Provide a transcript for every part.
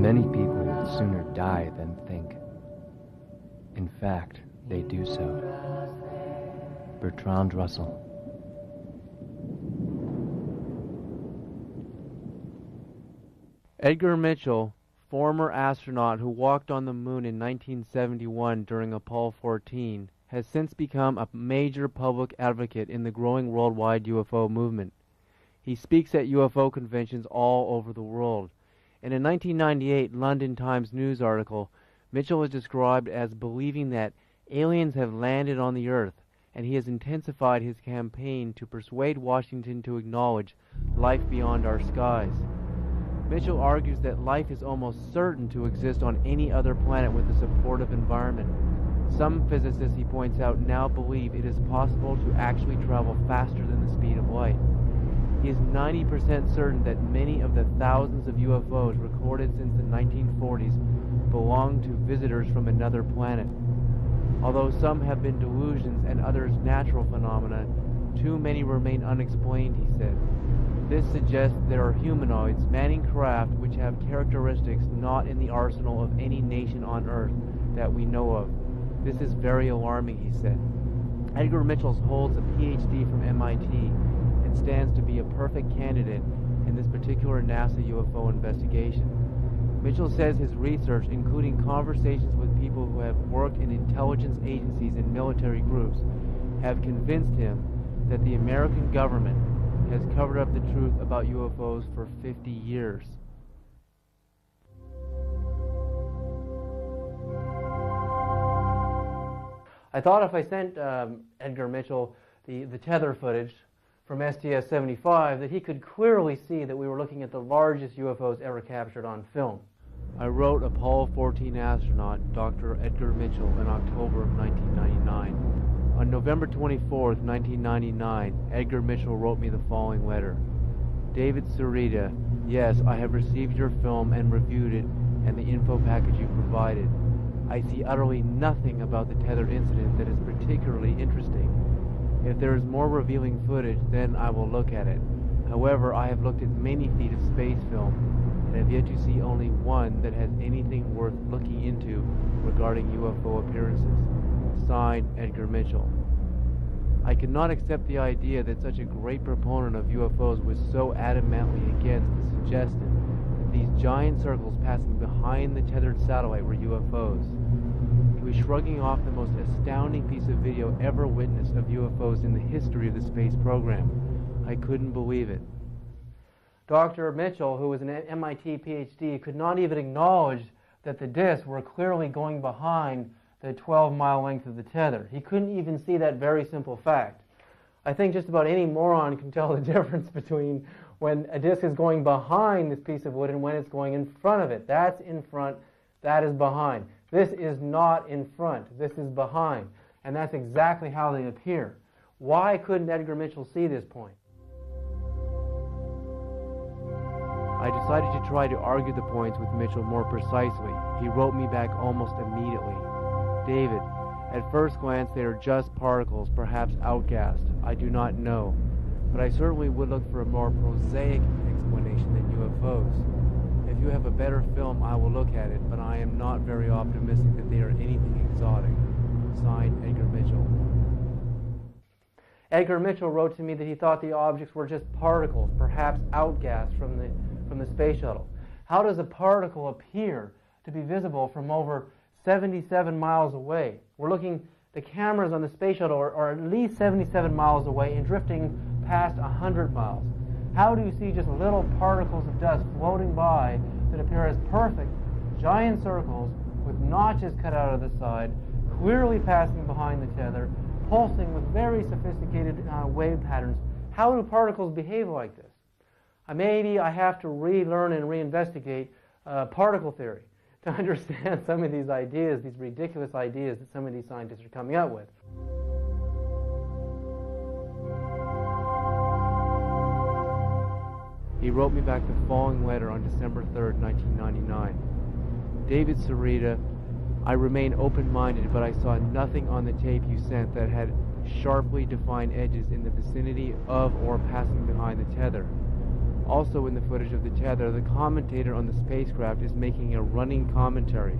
Many people would sooner die than think. In fact, they do so. Bertrand Russell. Edgar Mitchell, former astronaut who walked on the moon in 1971 during Apollo 14, has since become a major public advocate in the growing worldwide UFO movement. He speaks at UFO conventions all over the world. In a 1998 London Times News article, Mitchell is described as believing that aliens have landed on the Earth, and he has intensified his campaign to persuade Washington to acknowledge life beyond our skies. Mitchell argues that life is almost certain to exist on any other planet with a supportive environment. Some physicists, he points out, now believe it is possible to actually travel faster than the speed of light. He is 90% certain that many of the thousands of UFOs recorded since the 1940s belong to visitors from another planet. Although some have been delusions and others natural phenomena, too many remain unexplained, he said. This suggests there are humanoids manning craft which have characteristics not in the arsenal of any nation on Earth that we know of. This is very alarming, he said. Edgar Mitchell holds a PhD from MIT and stands to be a perfect candidate in this particular NASA UFO investigation. Mitchell says his research, including conversations with people who have worked in intelligence agencies and military groups, have convinced him that the American government has covered up the truth about UFOs for 50 years. I thought if I sent Edgar Mitchell the tether footage from STS-75 that he could clearly see that we were looking at the largest UFOs ever captured on film. I wrote Apollo 14 astronaut Dr. Edgar Mitchell in October of 1999. On November 24th, 1999, Edgar Mitchell wrote me the following letter. David Sarita, yes, I have received your film and reviewed it and the info package you provided. I see utterly nothing about the tethered incident that is particularly interesting. If there is more revealing footage, then I will look at it. However, I have looked at many feet of space film and have yet to see only one that has anything worth looking into regarding UFO appearances. Signed, Edgar Mitchell. I could not accept the idea that such a great proponent of UFOs was so adamantly against the suggestion that these giant circles passing behind the tethered satellite were UFOs. He was shrugging off the most astounding piece of video ever witnessed of UFOs in the history of the space program. I couldn't believe it. Dr. Mitchell, who was an MIT PhD, could not even acknowledge that the discs were clearly going behind the 12-mile length of the tether. He couldn't even see that very simple fact. I think just about any moron can tell the difference between when a disc is going behind this piece of wood and when it's going in front of it. That's in front, that is behind. This is not in front, this is behind. And that's exactly how they appear. Why couldn't Edgar Mitchell see this point? I decided to try to argue the points with Mitchell more precisely. He wrote me back almost immediately. David, at first glance they are just particles, perhaps outgassed. I do not know. But I certainly would look for a more prosaic explanation than UFOs. If you have a better film, I will look at it, but I am not very optimistic that they are anything exotic. Signed, Edgar Mitchell. Edgar Mitchell wrote to me that he thought the objects were just particles, perhaps outgassed from the space shuttle. How does a particle appear to be visible from over 77 miles away? We're looking, the cameras on the space shuttle are at least 77 miles away and drifting past 100 miles. How do you see just little particles of dust floating by that appear as perfect giant circles with notches cut out of the side, clearly passing behind the tether, pulsing with very sophisticated wave patterns? How do particles behave like this? Maybe I have to relearn and reinvestigate particle theory to understand some of these ideas, these ridiculous ideas that some of these scientists are coming up with. He wrote me back the following letter on December 3rd, 1999. David Sarita, I remain open-minded, but I saw nothing on the tape you sent that had sharply defined edges in the vicinity of or passing behind the tether. Also in the footage of the tether, the commentator on the spacecraft is making a running commentary,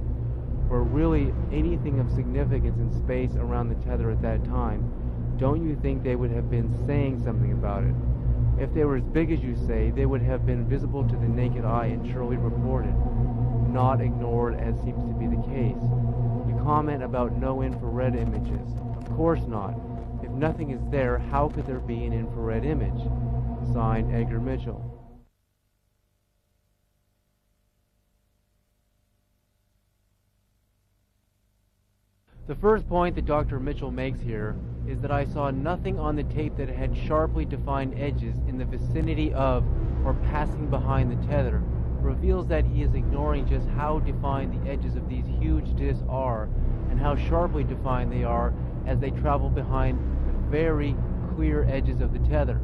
where really anything of significance in space around the tether at that time, don't you think they would have been saying something about it? If they were as big as you say, they would have been visible to the naked eye and surely reported, not ignored as seems to be the case. You comment about no infrared images. Of course not. If nothing is there, how could there be an infrared image? Signed, Edgar Mitchell. The first point that Dr. Mitchell makes here is that I saw nothing on the tape that had sharply defined edges in the vicinity of or passing behind the tether, reveals that he is ignoring just how defined the edges of these huge discs are and how sharply defined they are as they travel behind the very clear edges of the tether.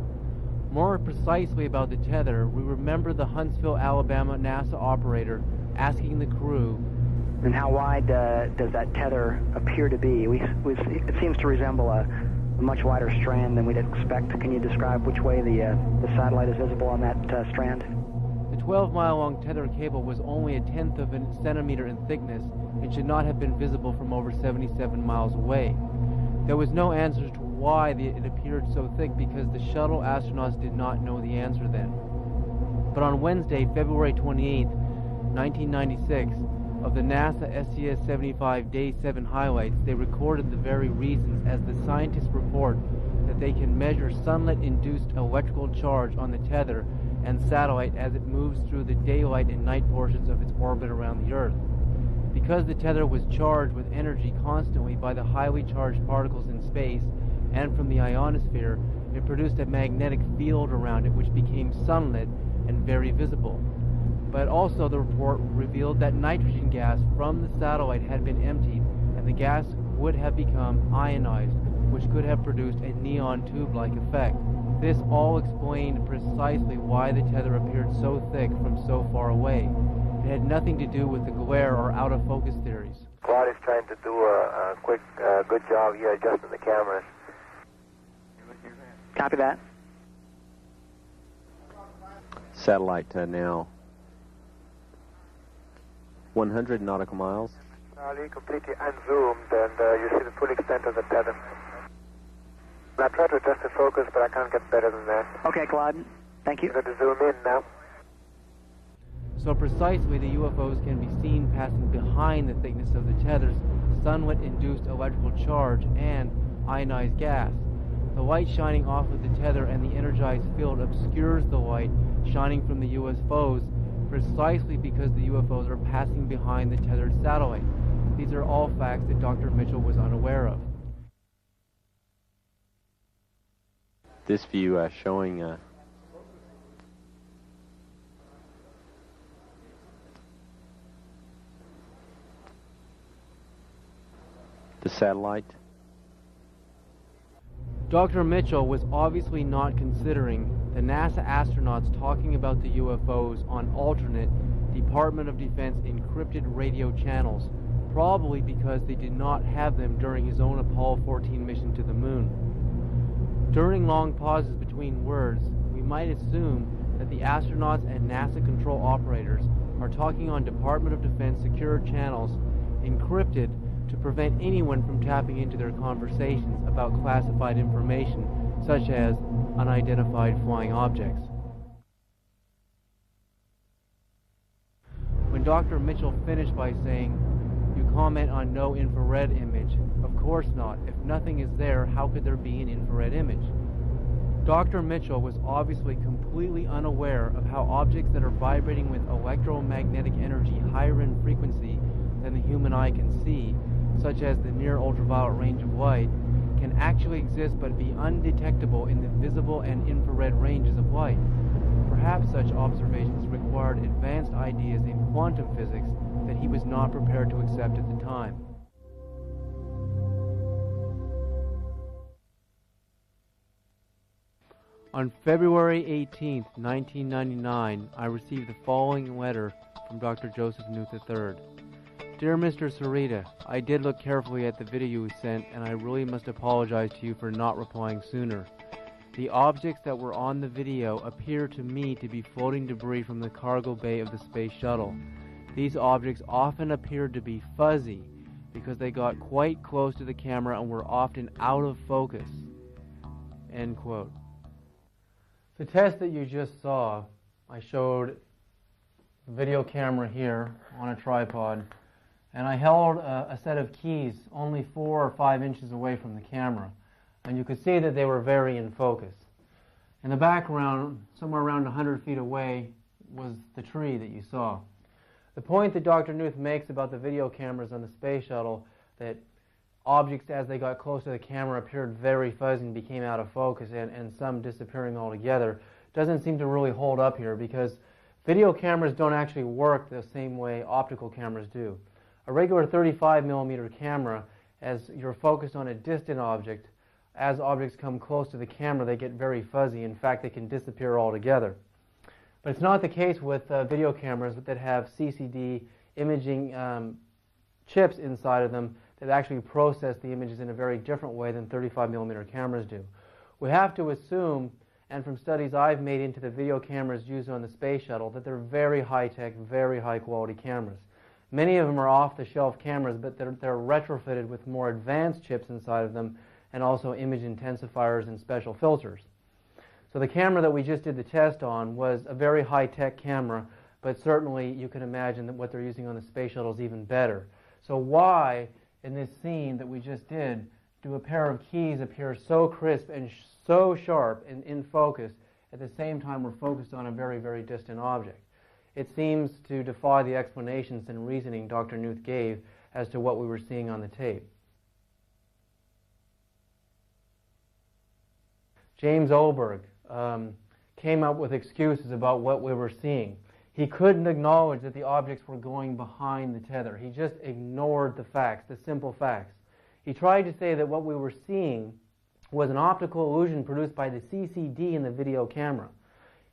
More precisely about the tether, we remember the Huntsville, Alabama NASA operator asking the crew, "And how wide does that tether appear to be? It seems to resemble a much wider strand than we'd expect. Can you describe which way the satellite is visible on that strand?" The 12-mile-long tether cable was only a tenth of a centimeter in thickness and should not have been visible from over 77 miles away. There was no answer to why it appeared so thick because the shuttle astronauts did not know the answer then. But on Wednesday, February 28, 1996, of the NASA STS-75 Day 7 highlights, they recorded the very reasons as the scientists report that they can measure sunlight-induced electrical charge on the tether and satellite as it moves through the daylight and night portions of its orbit around the Earth. Because the tether was charged with energy constantly by the highly charged particles in space and from the ionosphere, it produced a magnetic field around it which became sunlit and very visible. But also the report revealed that nitrogen gas from the satellite had been emptied and the gas would have become ionized, which could have produced a neon tube-like effect. This all explained precisely why the tether appeared so thick from so far away. It had nothing to do with the glare or out-of-focus theories. Claude is trying to do a quick, good job here adjusting the cameras. Copy that. Satellite now 100 nautical miles. Charlie, completely unzoomed, and you see the full extent of the tether. I tried to adjust the focus, but I can't get better than that. Okay, Claude. Thank you. I'm going to zoom in now. So precisely, the UFOs can be seen passing behind the thickness of the tether's sunlight-induced electrical charge and ionized gas. The light shining off of the tether and the energized field obscures the light shining from the UFOs precisely because the UFOs are passing behind the tethered satellite. These are all facts that Dr. Mitchell was unaware of. This view showing the satellite. Dr. Mitchell was obviously not considering the NASA astronauts talking about the UFOs on alternate Department of Defense encrypted radio channels, probably because they did not have them during his own Apollo 14 mission to the moon. During long pauses between words, we might assume that the astronauts and NASA control operators are talking on Department of Defense secure channels encrypted to prevent anyone from tapping into their conversations about classified information, such as unidentified flying objects. When Dr. Mitchell finished by saying, "You comment on no infrared image," of course not. If nothing is there, how could there be an infrared image? Dr. Mitchell was obviously completely unaware of how objects that are vibrating with electromagnetic energy higher in frequency than the human eye can see, such as the near ultraviolet range of light, can actually exist but be undetectable in the visible and infrared ranges of light. Perhaps such observations required advanced ideas in quantum physics that he was not prepared to accept at the time. On February 18, 1999, I received the following letter from Dr. Joseph Newth III. Dear Mr. Sarita, I did look carefully at the video you sent, and I really must apologize to you for not replying sooner. The objects that were on the video appear to me to be floating debris from the cargo bay of the space shuttle. These objects often appeared to be fuzzy because they got quite close to the camera and were often out of focus." End quote. The test that you just saw, I showed a video camera here on a tripod, and I held a set of keys only 4 or 5 inches away from the camera, and you could see that they were very in focus. In the background, somewhere around 100 feet away, was the tree that you saw. The point that Dr. Knuth makes about the video cameras on the space shuttle, that objects as they got close to the camera appeared very fuzzy and became out of focus, and some disappearing altogether, doesn't seem to really hold up here, because video cameras don't actually work the same way optical cameras do. A regular 35mm camera, as you're focused on a distant object, as objects come close to the camera, they get very fuzzy. In fact, they can disappear altogether. But it's not the case with video cameras that have CCD imaging chips inside of them that actually process the images in a very different way than 35mm cameras do. We have to assume, and from studies I've made into the video cameras used on the space shuttle, that they're very high-tech, very high-quality cameras. Many of them are off-the-shelf cameras, but they're retrofitted with more advanced chips inside of them, and also image intensifiers and special filters. So the camera that we just did the test on was a very high-tech camera, but certainly you can imagine that what they're using on the space shuttle is even better. So why, in this scene that we just did, do a pair of keys appear so crisp and so sharp and in focus at the same time we're focused on a very, very distant object? It seems to defy the explanations and reasoning Dr. Knuth gave as to what we were seeing on the tape. James Oberg came up with excuses about what we were seeing. He couldn't acknowledge that the objects were going behind the tether. He just ignored the facts, the simple facts. He tried to say that what we were seeing was an optical illusion produced by the CCD in the video camera.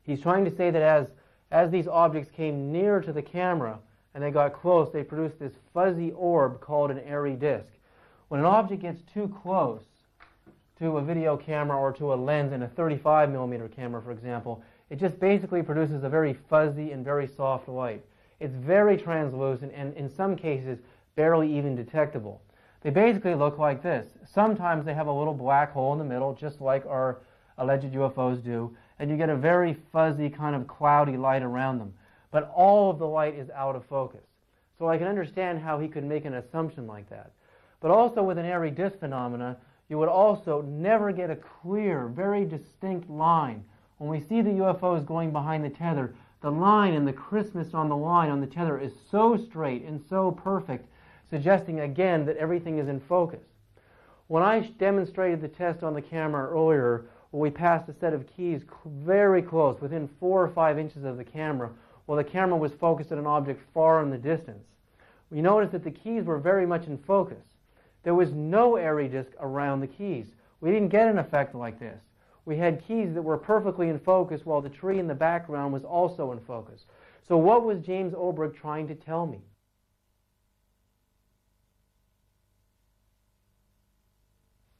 He's trying to say that as these objects came near to the camera and they got close, they produced this fuzzy orb called an airy disk. When an object gets too close to a video camera or to a lens in a 35mm camera, for example, it just basically produces a very fuzzy and very soft light. It's very translucent and in some cases barely even detectable. They basically look like this. Sometimes they have a little black hole in the middle, just like our alleged UFOs do, and you get a very fuzzy kind of cloudy light around them. But all of the light is out of focus. So I can understand how he could make an assumption like that. But also with an airy disk phenomena, you would also never get a clear, very distinct line. When we see the UFOs going behind the tether, the line and the crispness on the line on the tether is so straight and so perfect, suggesting again that everything is in focus. When I demonstrated the test on the camera earlier, where we passed a set of keys very close, within 4 or 5 inches of the camera, while the camera was focused on an object far in the distance, we noticed that the keys were very much in focus. There was no airy disk around the keys. We didn't get an effect like this. We had keys that were perfectly in focus while the tree in the background was also in focus. So what was James Oberg trying to tell me?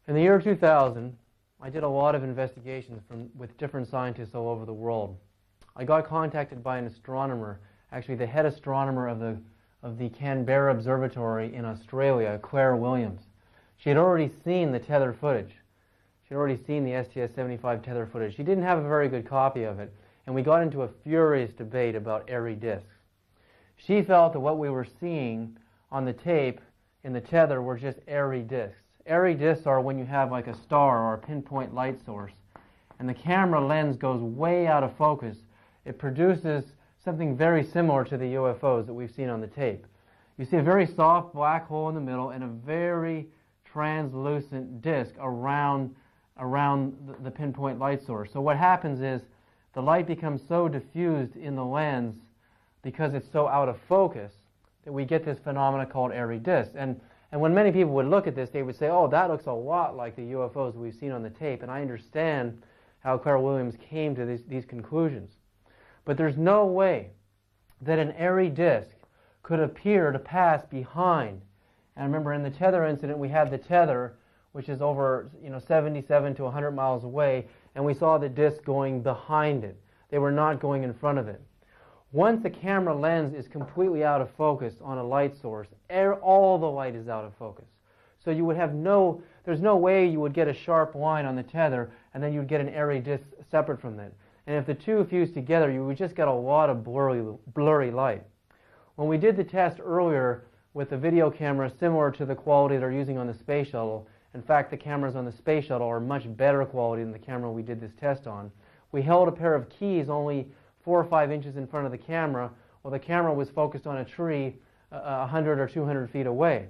In the year 2000, I did a lot of investigations with different scientists all over the world. I got contacted by an astronomer, actually the head astronomer of the Canberra Observatory in Australia, Claire Williams. She had already seen the tether footage. She had already seen the STS-75 tether footage. She didn't have a very good copy of it, and we got into a furious debate about airy disks. She felt that what we were seeing on the tape in the tether were just airy disks. Airy disks are when you have like a star or a pinpoint light source, and the camera lens goes way out of focus. It produces something very similar to the UFOs that we've seen on the tape. You see a very soft black hole in the middle and a very translucent disk around the pinpoint light source. So what happens is the light becomes so diffused in the lens because it's so out of focus that we get this phenomena called airy disks. And when many people would look at this, they would say, oh, that looks a lot like the UFOs that we've seen on the tape. And I understand how Claire Williams came to these conclusions. But there's no way that an airy disk could appear to pass behind. And remember, in the tether incident, we had the tether, which is over 77 to 100 miles away, and we saw the disc going behind it. They were not going in front of it. Once the camera lens is completely out of focus on a light source, all the light is out of focus. So you would have there's no way you would get a sharp line on the tether and then you'd get an airy disc separate from it. And if the two fused together, you would just get a lot of blurry light. When we did the test earlier with the video camera similar to the quality they're using on the space shuttle, in fact the cameras on the space shuttle are much better quality than the camera we did this test on, we held a pair of keys only 4 or 5 inches in front of the camera while the camera was focused on a tree 100 or 200 feet away.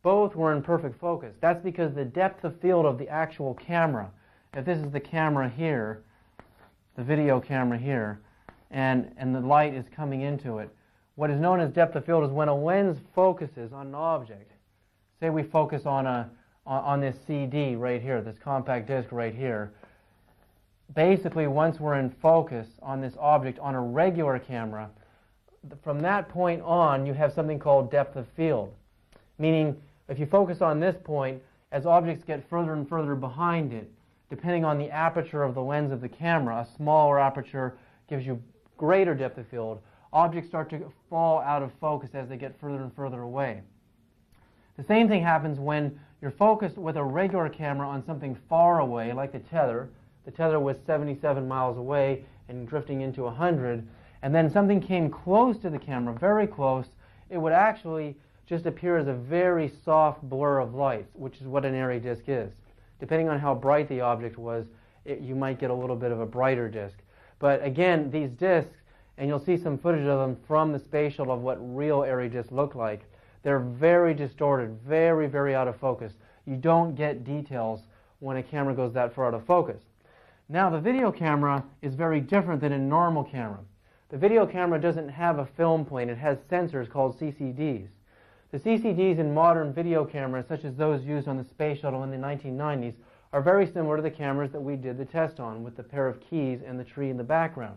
Both were in perfect focus. That's because the depth of field of the actual camera, if this is the camera here, the video camera here, and the light is coming into it, what is known as depth of field is when a lens focuses on an object. Say we focus on this CD right here, this compact disc right here. Basically, once we're in focus on this object on a regular camera, from that point on, you have something called depth of field. Meaning, if you focus on this point, as objects get further and further behind it, depending on the aperture of the lens of the camera, a smaller aperture gives you greater depth of field. Objects start to fall out of focus as they get further and further away. The same thing happens when you're focused with a regular camera on something far away, like the tether. The tether was 77 miles away and drifting into 100, and then something came close to the camera, very close. It would actually just appear as a very soft blur of light, which is what an airy disk is. Depending on how bright the object was, you might get a little bit of a brighter disk. But again, these disks, and you'll see some footage of them from the space shuttle of what real airy disks look like, they're very distorted, very, very out of focus. You don't get details when a camera goes that far out of focus. Now, the video camera is very different than a normal camera. The video camera doesn't have a film plane. It has sensors called CCDs. The CCDs in modern video cameras, such as those used on the space shuttle in the 1990s, are very similar to the cameras that we did the test on, with the pair of keys and the tree in the background.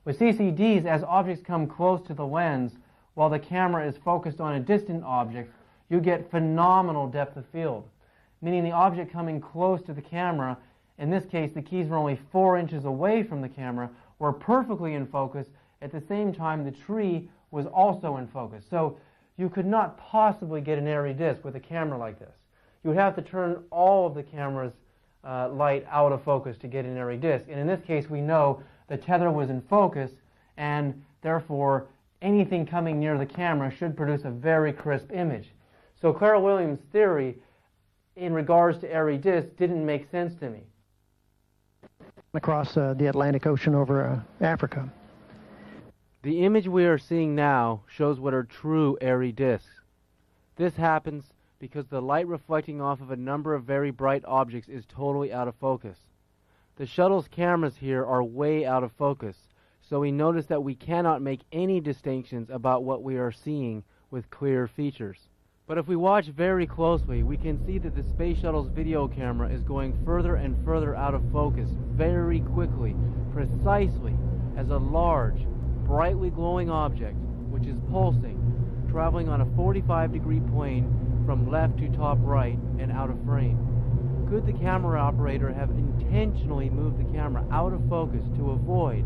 With CCDs, as objects come close to the lens, while the camera is focused on a distant object, you get phenomenal depth of field, meaning the object coming close to the camera, in this case the keys were only 4 inches away from the camera, were perfectly in focus. At the same time, the tree was also in focus. So you could not possibly get an airy disk with a camera like this. You would have to turn all of the camera's light out of focus to get an airy disk. And in this case, we know the tether was in focus, and therefore anything coming near the camera should produce a very crisp image. So Clara Williams' theory in regards to airy disks didn't make sense to me. Across the Atlantic Ocean over Africa. The image we are seeing now shows what are true airy disks. This happens because the light reflecting off of a number of very bright objects is totally out of focus. The shuttle's cameras here are way out of focus, so we notice that we cannot make any distinctions about what we are seeing with clear features. But if we watch very closely, we can see that the space shuttle's video camera is going further and further out of focus very quickly, precisely as a large, brightly glowing object, which is pulsing, traveling on a 45-degree plane from left to top right and out of frame. Could the camera operator have intentionally moved the camera out of focus to avoid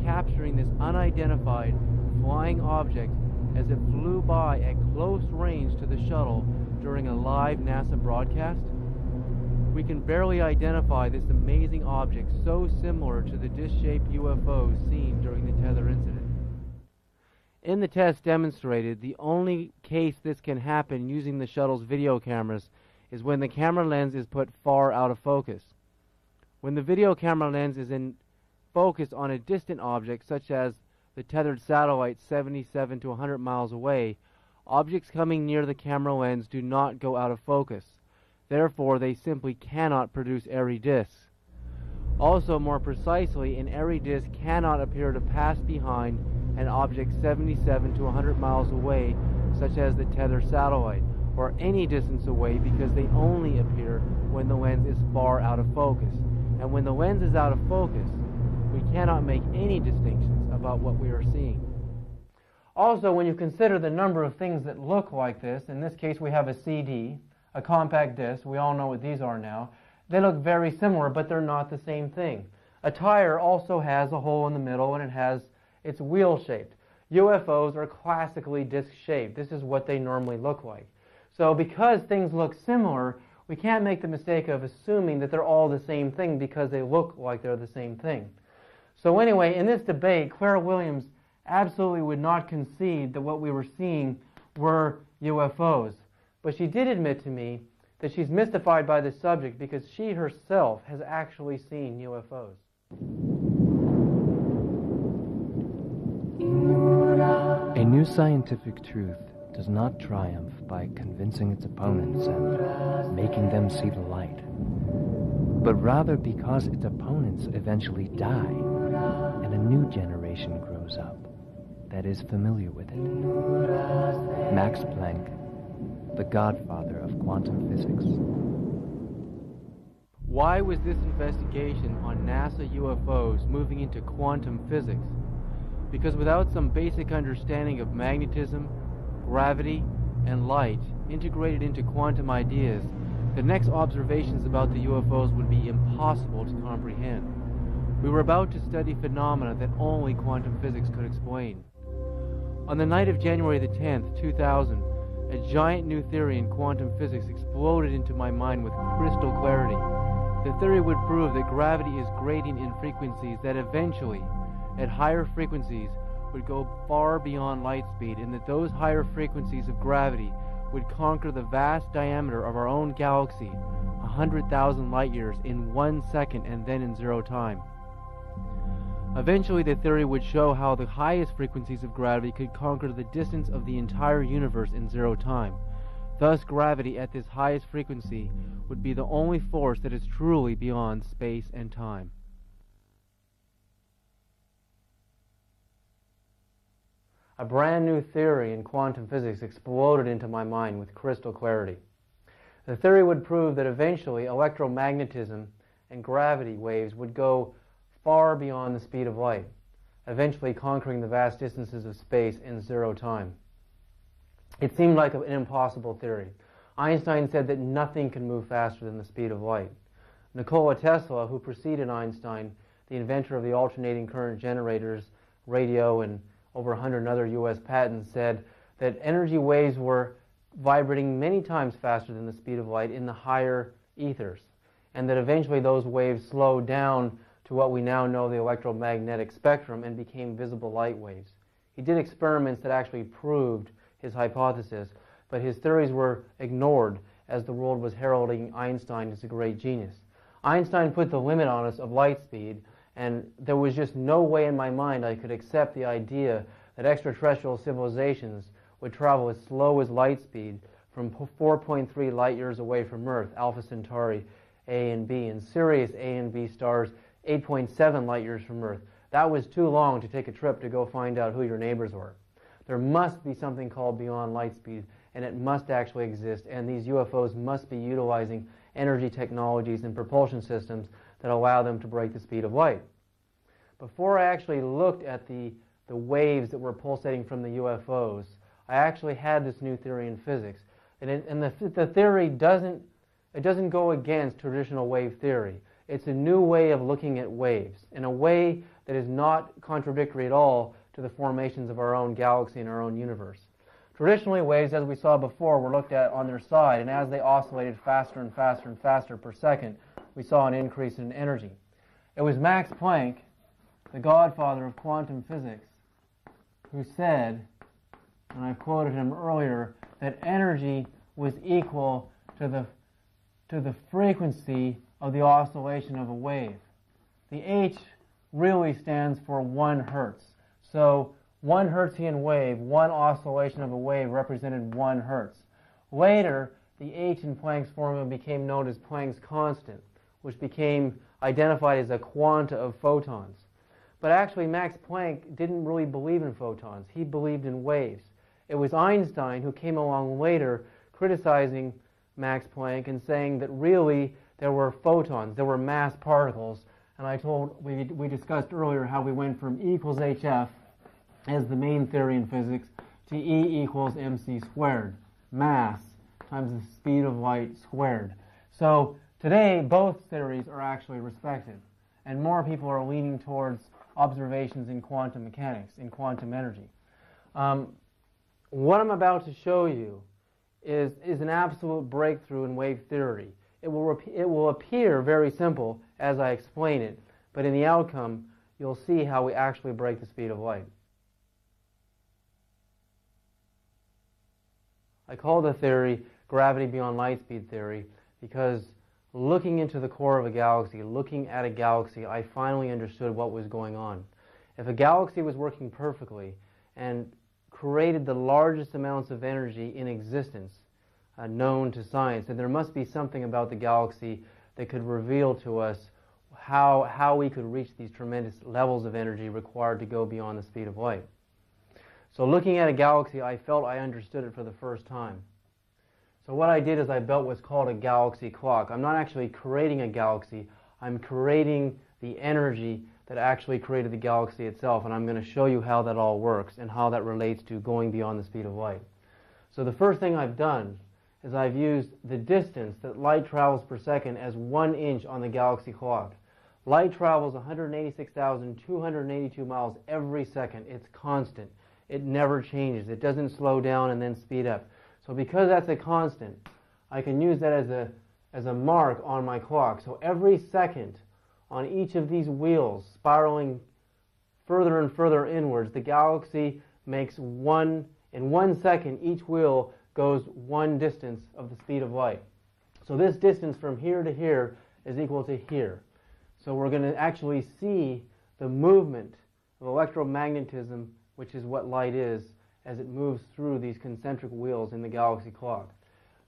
capturing this unidentified flying object as it flew by at close range to the shuttle during a live NASA broadcast? We can barely identify this amazing object so similar to the disc-shaped UFOs seen during the tether incident. In the test demonstrated, the only case this can happen using the shuttle's video cameras is when the camera lens is put far out of focus. When the video camera lens is in focus on a distant object, such as the tethered satellite 77 to 100 miles away, objects coming near the camera lens do not go out of focus. Therefore, they simply cannot produce airy disks. Also, more precisely, an airy disk cannot appear to pass behind an object 77 to 100 miles away, such as the tethered satellite, or any distance away, because they only appear when the lens is far out of focus. And when the lens is out of focus, we cannot make any distinctions about what we are seeing. Also, when you consider the number of things that look like this, in this case we have a CD, a compact disc, we all know what these are now. They look very similar, but they're not the same thing. A tire also has a hole in the middle, and it's wheel-shaped. UFOs are classically disc-shaped. This is what they normally look like. So because things look similar, we can't make the mistake of assuming that they're all the same thing because they look like they're the same thing. So anyway, in this debate, Clara Williams absolutely would not concede that what we were seeing were UFOs. But she did admit to me that she's mystified by this subject because she herself has actually seen UFOs. A new scientific truth does not triumph by convincing its opponents and making them see the light, but rather because its opponents eventually die and a new generation grows up that is familiar with it. Max Planck, the godfather of quantum physics. Why was this investigation on NASA UFOs moving into quantum physics? Because without some basic understanding of magnetism, gravity, and light integrated into quantum ideas, the next observations about the UFOs would be impossible to comprehend. We were about to study phenomena that only quantum physics could explain. On the night of January the 10th, 2000, a giant new theory in quantum physics exploded into my mind with crystal clarity. The theory would prove that gravity is gradient in frequencies that eventually, at higher frequencies, would go far beyond light speed, and that those higher frequencies of gravity would conquer the vast diameter of our own galaxy, 100,000 light years, in 1 second and then in 0 time. Eventually, the theory would show how the highest frequencies of gravity could conquer the distance of the entire universe in 0 time. Thus, gravity at this highest frequency would be the only force that is truly beyond space and time. A brand new theory in quantum physics exploded into my mind with crystal clarity. The theory would prove that eventually electromagnetism and gravity waves would go far beyond the speed of light, eventually conquering the vast distances of space in 0 time. It seemed like an impossible theory. Einstein said that nothing can move faster than the speed of light. Nikola Tesla, who preceded Einstein, the inventor of the alternating current generators, radio, and over 100 other U.S. patents, said that energy waves were vibrating many times faster than the speed of light in the higher ethers, and that eventually those waves slowed down to what we now know the electromagnetic spectrum and became visible light waves. He did experiments that actually proved his hypothesis, but his theories were ignored as the world was heralding Einstein as a great genius. Einstein put the limit on us of light speed, and there was just no way in my mind I could accept the idea that extraterrestrial civilizations would travel as slow as light speed from 4.3 light years away from Earth, Alpha Centauri A and B, and Sirius A and B stars 8.7 light years from Earth. That was too long to take a trip to go find out who your neighbors were. There must be something called beyond light speed, and it must actually exist, and these UFOs must be utilizing energy technologies and propulsion systems that allow them to break the speed of light. Before I actually looked at the waves that were pulsating from the UFOs, I actually had this new theory in physics. And the theory doesn't go against traditional wave theory. It's a new way of looking at waves in a way that is not contradictory at all to the formations of our own galaxy and our own universe. Traditionally, waves, as we saw before, were looked at on their side, and as they oscillated faster and faster and faster per second, we saw an increase in energy. It was Max Planck, the godfather of quantum physics, who said, and I quoted him earlier, that energy was equal to the frequency of the oscillation of a wave. The H really stands for 1 hertz. So 1 Hertzian wave, one oscillation of a wave represented 1 hertz. Later, the H in Planck's formula became known as Planck's constant, which became identified as a quanta of photons. But actually, Max Planck didn't really believe in photons. He believed in waves. It was Einstein who came along later criticizing Max Planck and saying that really there were photons, there were mass particles. And we discussed earlier how we went from E equals HF as the main theory in physics to E equals mc squared, mass times the speed of light squared. So Today, both theories are actually respected, and more people are leaning towards observations in quantum mechanics, in quantum energy. What I'm about to show you is an absolute breakthrough in wave theory. It will appear very simple as I explain it, but in the outcome, you'll see how we actually break the speed of light. I call the theory gravity beyond light speed theory because looking into the core of a galaxy, looking at a galaxy, I finally understood what was going on. If a galaxy was working perfectly and created the largest amounts of energy in existence known to science, then there must be something about the galaxy that could reveal to us how we could reach these tremendous levels of energy required to go beyond the speed of light. So looking at a galaxy, I felt I understood it for the first time. So what I did is I built what's called a galaxy clock. I'm not actually creating a galaxy, I'm creating the energy that actually created the galaxy itself, and I'm going to show you how that all works and how that relates to going beyond the speed of light. So the first thing I've done is I've used the distance that light travels per second as 1 inch on the galaxy clock. Light travels 186,282 miles every second. It's constant. It never changes. It doesn't slow down and then speed up. So because that's a constant, I can use that as a mark on my clock. So every second on each of these wheels spiraling further and further inwards, the galaxy makes in 1 second, each wheel goes one distance of the speed of light. So this distance from here to here is equal to here. So we're going to actually see the movement of electromagnetism, which is what light is, as it moves through these concentric wheels in the galaxy clock.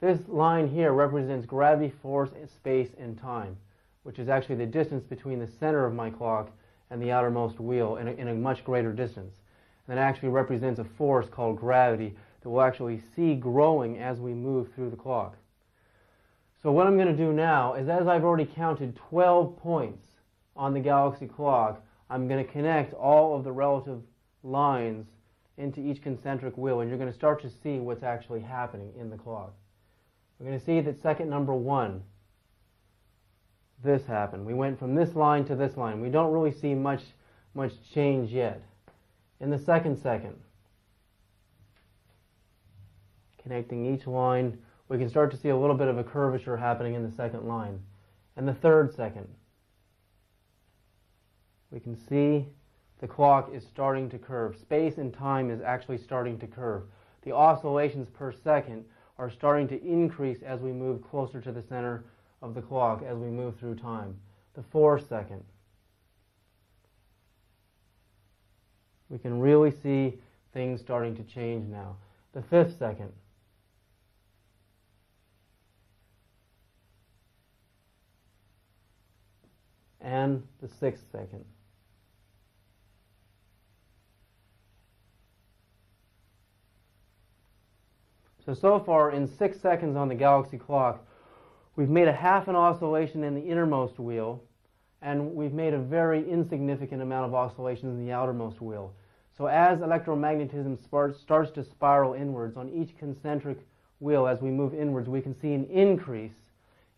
This line here represents gravity, force, space, and time, which is actually the distance between the center of my clock and the outermost wheel in a much greater distance. And that actually represents a force called gravity that we'll actually see growing as we move through the clock. So what I'm going to do now is, as I've already counted 12 points on the galaxy clock, I'm going to connect all of the relative lines into each concentric wheel, and you're going to start to see what's actually happening in the clock. We're going to see that second number 1, this happened. We went from this line to this line. We don't really see much change yet. In the second, connecting each line, we can start to see a little bit of a curvature happening in the second line. And the third second, we can see the clock is starting to curve. Space and time is actually starting to curve. The oscillations per second are starting to increase as we move closer to the center of the clock, as we move through time. The 4th second, we can really see things starting to change now. The 5th second, and the 6th second. So far, in 6 seconds on the galaxy clock, we've made a half an oscillation in the innermost wheel, and we've made a very insignificant amount of oscillations in the outermost wheel. So as electromagnetism starts to spiral inwards on each concentric wheel, as we move inwards, we can see an increase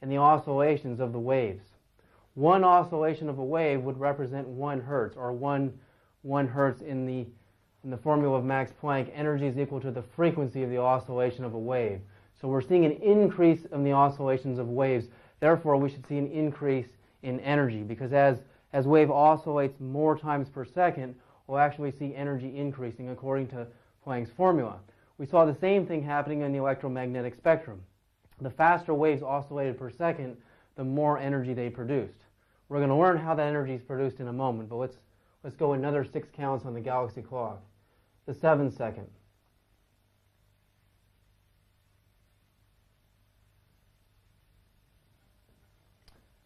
in the oscillations of the waves. One oscillation of a wave would represent 1 hertz, or 1 hertz in the formula of Max Planck. Energy is equal to the frequency of the oscillation of a wave. So we're seeing an increase in the oscillations of waves. Therefore, we should see an increase in energy, because as wave oscillates more times per second, we'll actually see energy increasing according to Planck's formula. We saw the same thing happening in the electromagnetic spectrum. The faster waves oscillated per second, the more energy they produced. We're going to learn how that energy is produced in a moment, but let's go another 6 counts on the galaxy clock. The 7th second.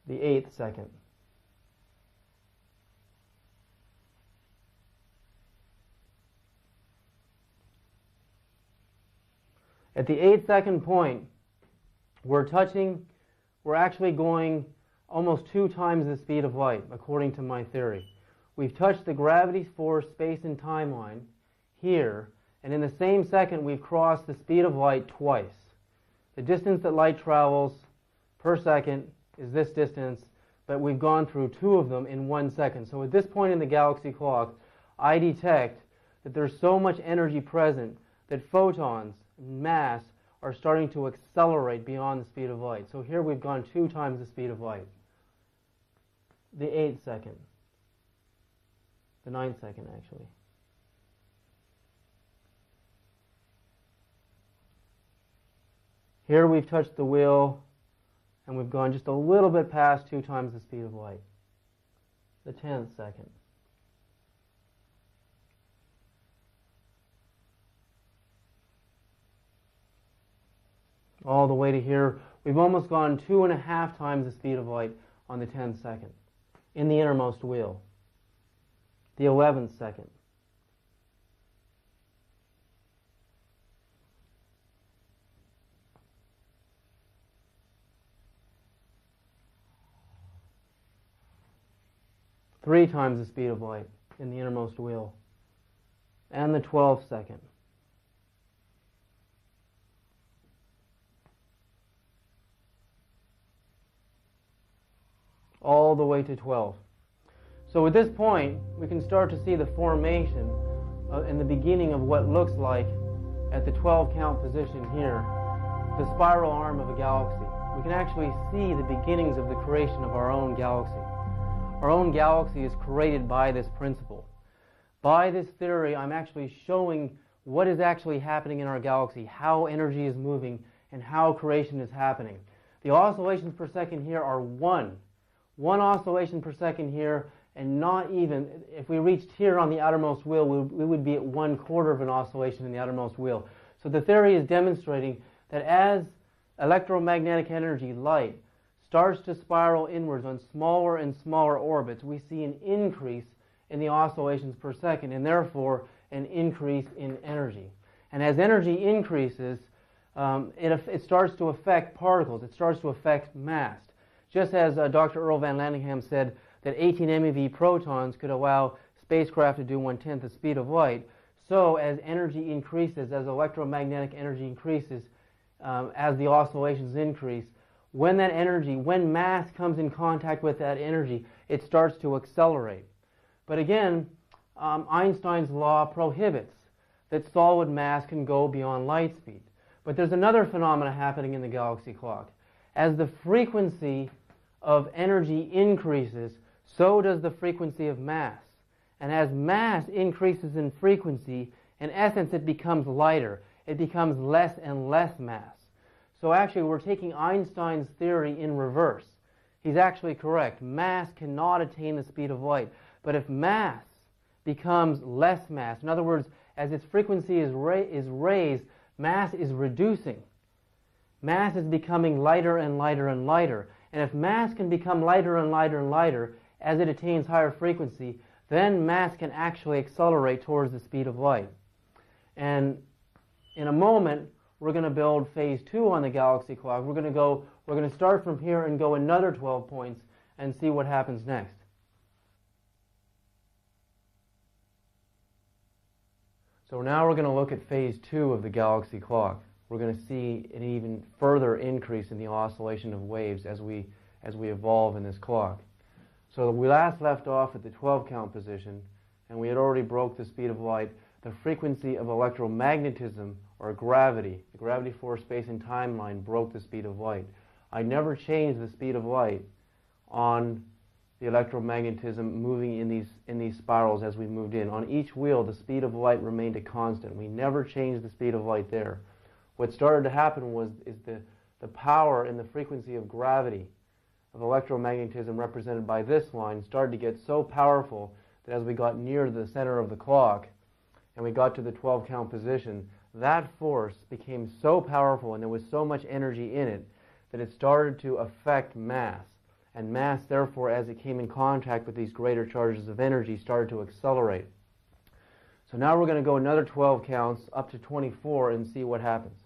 The 8th second. At the 8-second point, we're actually going almost 2 times the speed of light, according to my theory. We've touched the gravity, force, space, and time line here, and in the same second we've crossed the speed of light twice. The distance that light travels per second is this distance, but we've gone through 2 of them in 1 second. So at this point in the galaxy clock, I detect that there's so much energy present that photons, mass, are starting to accelerate beyond the speed of light. So here we've gone 2 times the speed of light. The 8th second. The 9th second, actually. Here we've touched the wheel, and we've gone just a little bit past 2 times the speed of light. The 10th second. All the way to here, we've almost gone 2.5 times the speed of light on the 10th second in the innermost wheel. The 11th second. Three times the speed of light in the innermost wheel. And the 12th second. All the way to 12. So at this point, we can start to see the formation and the beginning of what looks like, at the 12 count position here, the spiral arm of a galaxy. We can actually see the beginnings of the creation of our own galaxy. Our own galaxy is created by this principle. By this theory, I'm actually showing what is actually happening in our galaxy, how energy is moving, and how creation is happening. The oscillations per second here are 1. 1 oscillation per second here, and not even, if we reached here on the outermost wheel, we would be at 1/4 of an oscillation in the outermost wheel. So the theory is demonstrating that as electromagnetic energy, light, starts to spiral inwards on smaller and smaller orbits, we see an increase in the oscillations per second, and therefore an increase in energy. And as energy increases, it starts to affect particles, it starts to affect mass. Just as Dr. Earl Van Landingham said that 18 MeV protons could allow spacecraft to do 1/10 the speed of light, so as energy increases, as electromagnetic energy increases, as the oscillations increase, when that energy, when mass comes in contact with that energy, it starts to accelerate. But again, Einstein's law prohibits that solid mass can go beyond light speed. But there's another phenomena happening in the galaxy clock. As the frequency of energy increases, so does the frequency of mass. And as mass increases in frequency, in essence it becomes lighter. It becomes less and less mass. So actually we're taking Einstein's theory in reverse. He's actually correct. Mass cannot attain the speed of light. But if mass becomes less mass, in other words, as its frequency is raised, mass is reducing. Mass is becoming lighter and lighter and lighter. And if mass can become lighter and lighter and lighter as it attains higher frequency, then mass can actually accelerate towards the speed of light. And in a moment, we're going to build phase 2 on the galaxy clock. We're going to start from here and go another 12 points and see what happens next. So now we're going to look at phase 2 of the galaxy clock. We're going to see an even further increase in the oscillation of waves as we evolve in this clock. So we last left off at the 12 count position, and we had already broke the speed of light. The frequency of electromagnetism, or gravity, the gravity force space and time line, broke the speed of light. I never changed the speed of light on the electromagnetism moving in these spirals as we moved in. On each wheel, the speed of light remained a constant. We never changed the speed of light there. What started to happen is the power and the frequency of gravity, of electromagnetism represented by this line, started to get so powerful that as we got near the center of the clock and we got to the 12 count position, that force became so powerful and there was so much energy in it that it started to affect mass. And mass, therefore, as it came in contact with these greater charges of energy, started to accelerate. So now we're going to go another 12 counts up to 24 and see what happens.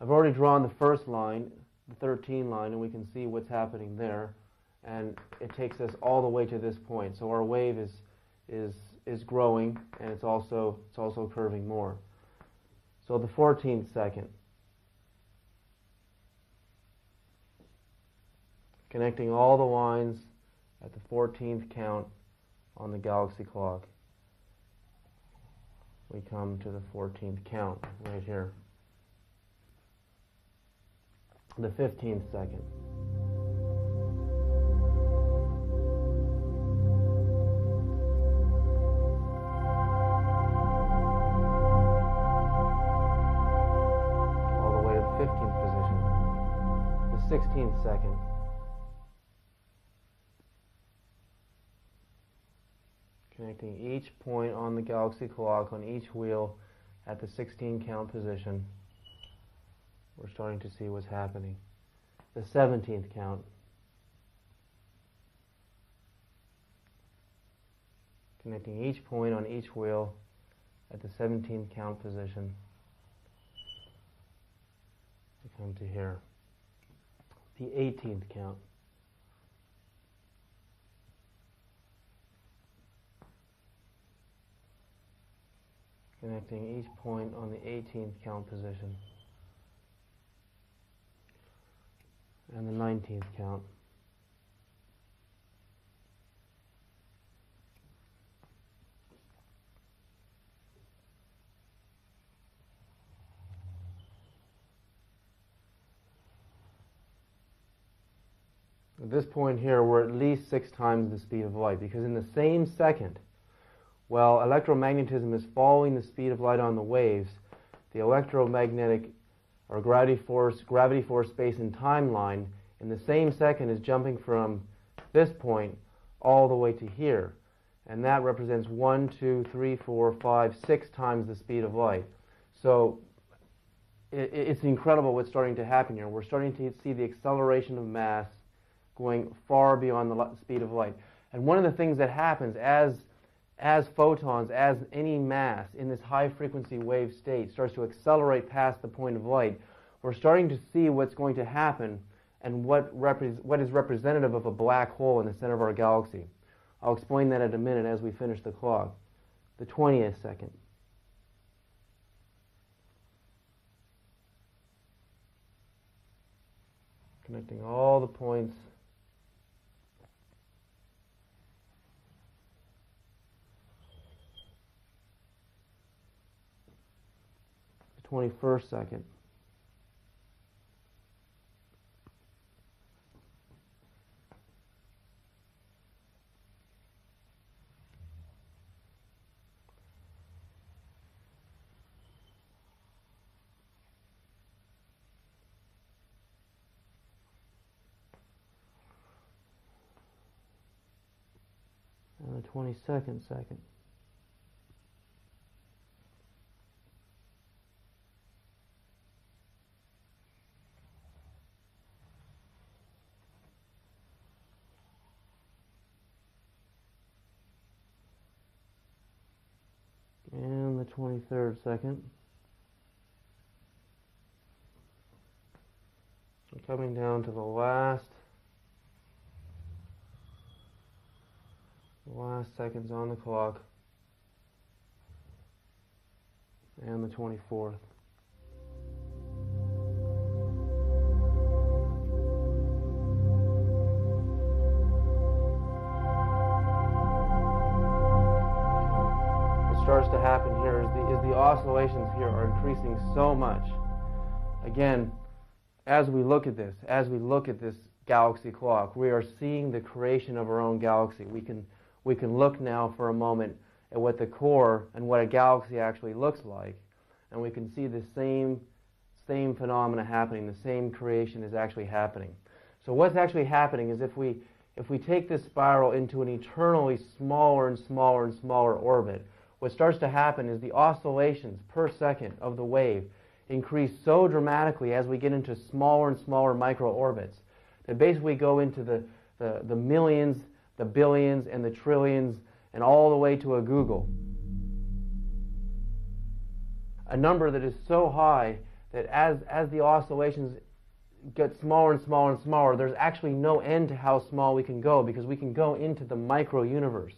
I've already drawn the first line, the 13 line, and we can see what's happening there. And it takes us all the way to this point. So our wave is growing, and it's also curving more. So the 14th second. Connecting all the lines at the 14th count on the galaxy clock. We come to the 14th count right here. The 15th second. All the way to the 15th position. The 16th second. Connecting each point on the galaxy clock on each wheel at the 16 count position. We're starting to see what's happening. The 17th count. Connecting each point on each wheel at the 17th count position. We come to here. The 18th count. Connecting each point on the 18th count position. And the 19th count. At this point here, we're at least 6 times the speed of light, because in the same second, while electromagnetism is following the speed of light on the waves, the electromagnetic or gravity force space and time line in the same second is jumping from this point all the way to here. And that represents 1, 2, 3, 4, 5, 6 times the speed of light. So it's incredible what's starting to happen here. We're starting to see the acceleration of mass going far beyond the speed of light. And one of the things that happens as photons, as any mass in this high-frequency wave state starts to accelerate past the point of light, we're starting to see what's going to happen and what is representative of a black hole in the center of our galaxy. I'll explain that in a minute as we finish the clock. The 20th second. Connecting all the points. The 21st second. And the 22nd second. And the 23rd second. We're coming down to the last seconds on the clock, and the 24th. What starts to happen here is the oscillations here are increasing so much. Again, as we look at this galaxy clock, we are seeing the creation of our own galaxy. We can look now for a moment at what the core and what a galaxy actually looks like, and we can see the same phenomena happening. The same creation is actually happening. So what's actually happening is if we take this spiral into an eternally smaller and smaller and smaller orbit, what starts to happen is the oscillations per second of the wave increase so dramatically as we get into smaller and smaller micro-orbits that basically go into the millions, the billions, and the trillions, and all the way to a Google. A number that is so high that as the oscillations get smaller and smaller and smaller, there's actually no end to how small we can go, because we can go into the micro-universe.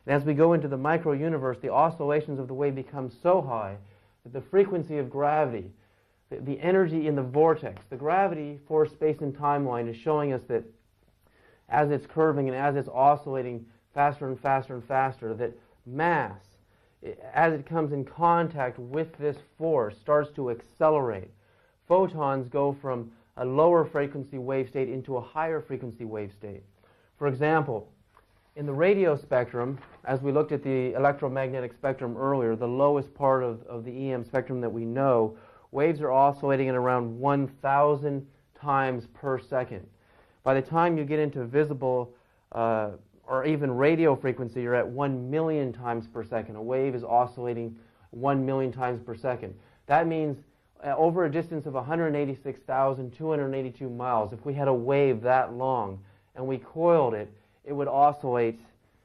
And as we go into the micro-universe, the oscillations of the wave become so high that the frequency of gravity, the energy in the vortex, the gravity for space and time line is showing us that as it's curving and as it's oscillating faster and faster and faster, that mass, as it comes in contact with this force, starts to accelerate. Photons go from a lower frequency wave state into a higher frequency wave state. For example, in the radio spectrum, as we looked at the electromagnetic spectrum earlier, the lowest part of the EM spectrum that we know, waves are oscillating at around 1,000 times per second. By the time you get into visible or even radio frequency, you're at 1 million times per second. A wave is oscillating 1 million times per second. That means over a distance of 186,282 miles, if we had a wave that long and we coiled it, it would oscillate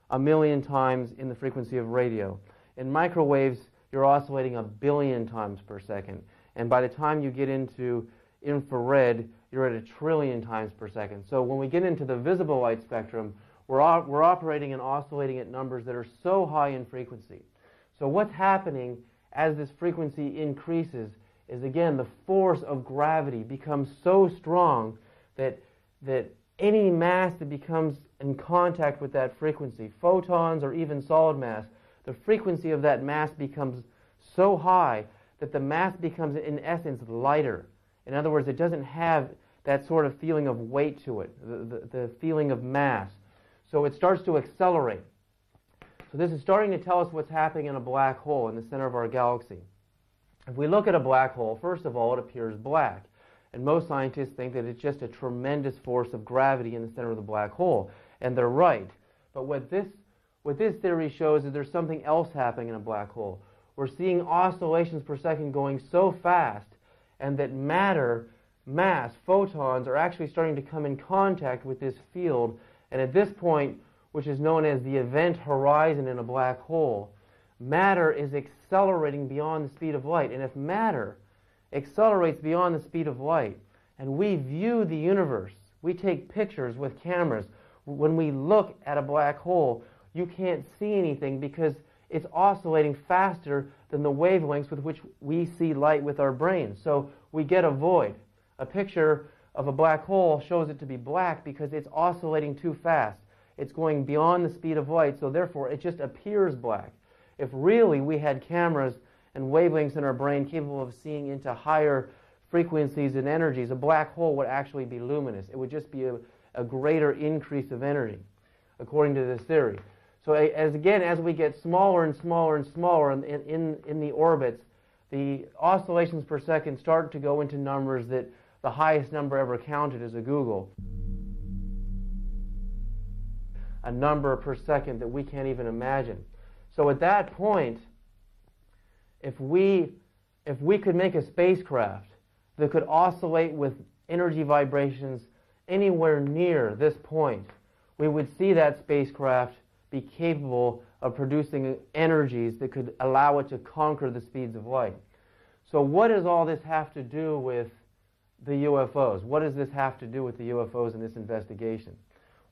1 million times in the frequency of radio. In microwaves, you're oscillating 1 billion times per second. And by the time you get into infrared, you're at 1 trillion times per second. So when we get into the visible light spectrum, we're operating and oscillating at numbers that are so high in frequency. So what's happening as this frequency increases is, again, the force of gravity becomes so strong that any mass that becomes in contact with that frequency, photons or even solid mass, the frequency of that mass becomes so high that the mass becomes, in essence, lighter. In other words, it doesn't have that sort of feeling of weight to it, the feeling of mass. So it starts to accelerate. So this is starting to tell us what's happening in a black hole in the center of our galaxy. If we look at a black hole, first of all, it appears black. And most scientists think that it's just a tremendous force of gravity in the center of the black hole. And they're right. But what this theory shows is there's something else happening in a black hole. We're seeing oscillations per second going so fast, and that matter, mass, photons, are actually starting to come in contact with this field. And at this point, which is known as the event horizon in a black hole, matter is accelerating beyond the speed of light. And if matter accelerates beyond the speed of light, and we view the universe, we take pictures with cameras, when we look at a black hole, you can't see anything because it's oscillating faster than the wavelengths with which we see light with our brains. So we get a void. A picture of a black hole shows it to be black because it's oscillating too fast. It's going beyond the speed of light, so therefore it just appears black. If really we had cameras and wavelengths in our brain capable of seeing into higher frequencies and energies, a black hole would actually be luminous. It would just be a greater increase of energy, according to this theory. So as we get smaller and smaller and smaller in the orbits, the oscillations per second start to go into numbers that the highest number ever counted is a googol. A number per second that we can't even imagine. So at that point, if we could make a spacecraft that could oscillate with energy vibrations anywhere near this point, we would see that spacecraft be capable of producing energies that could allow it to conquer the speeds of light. So what does all this have to do with the UFOs? What does this have to do with the UFOs in this investigation?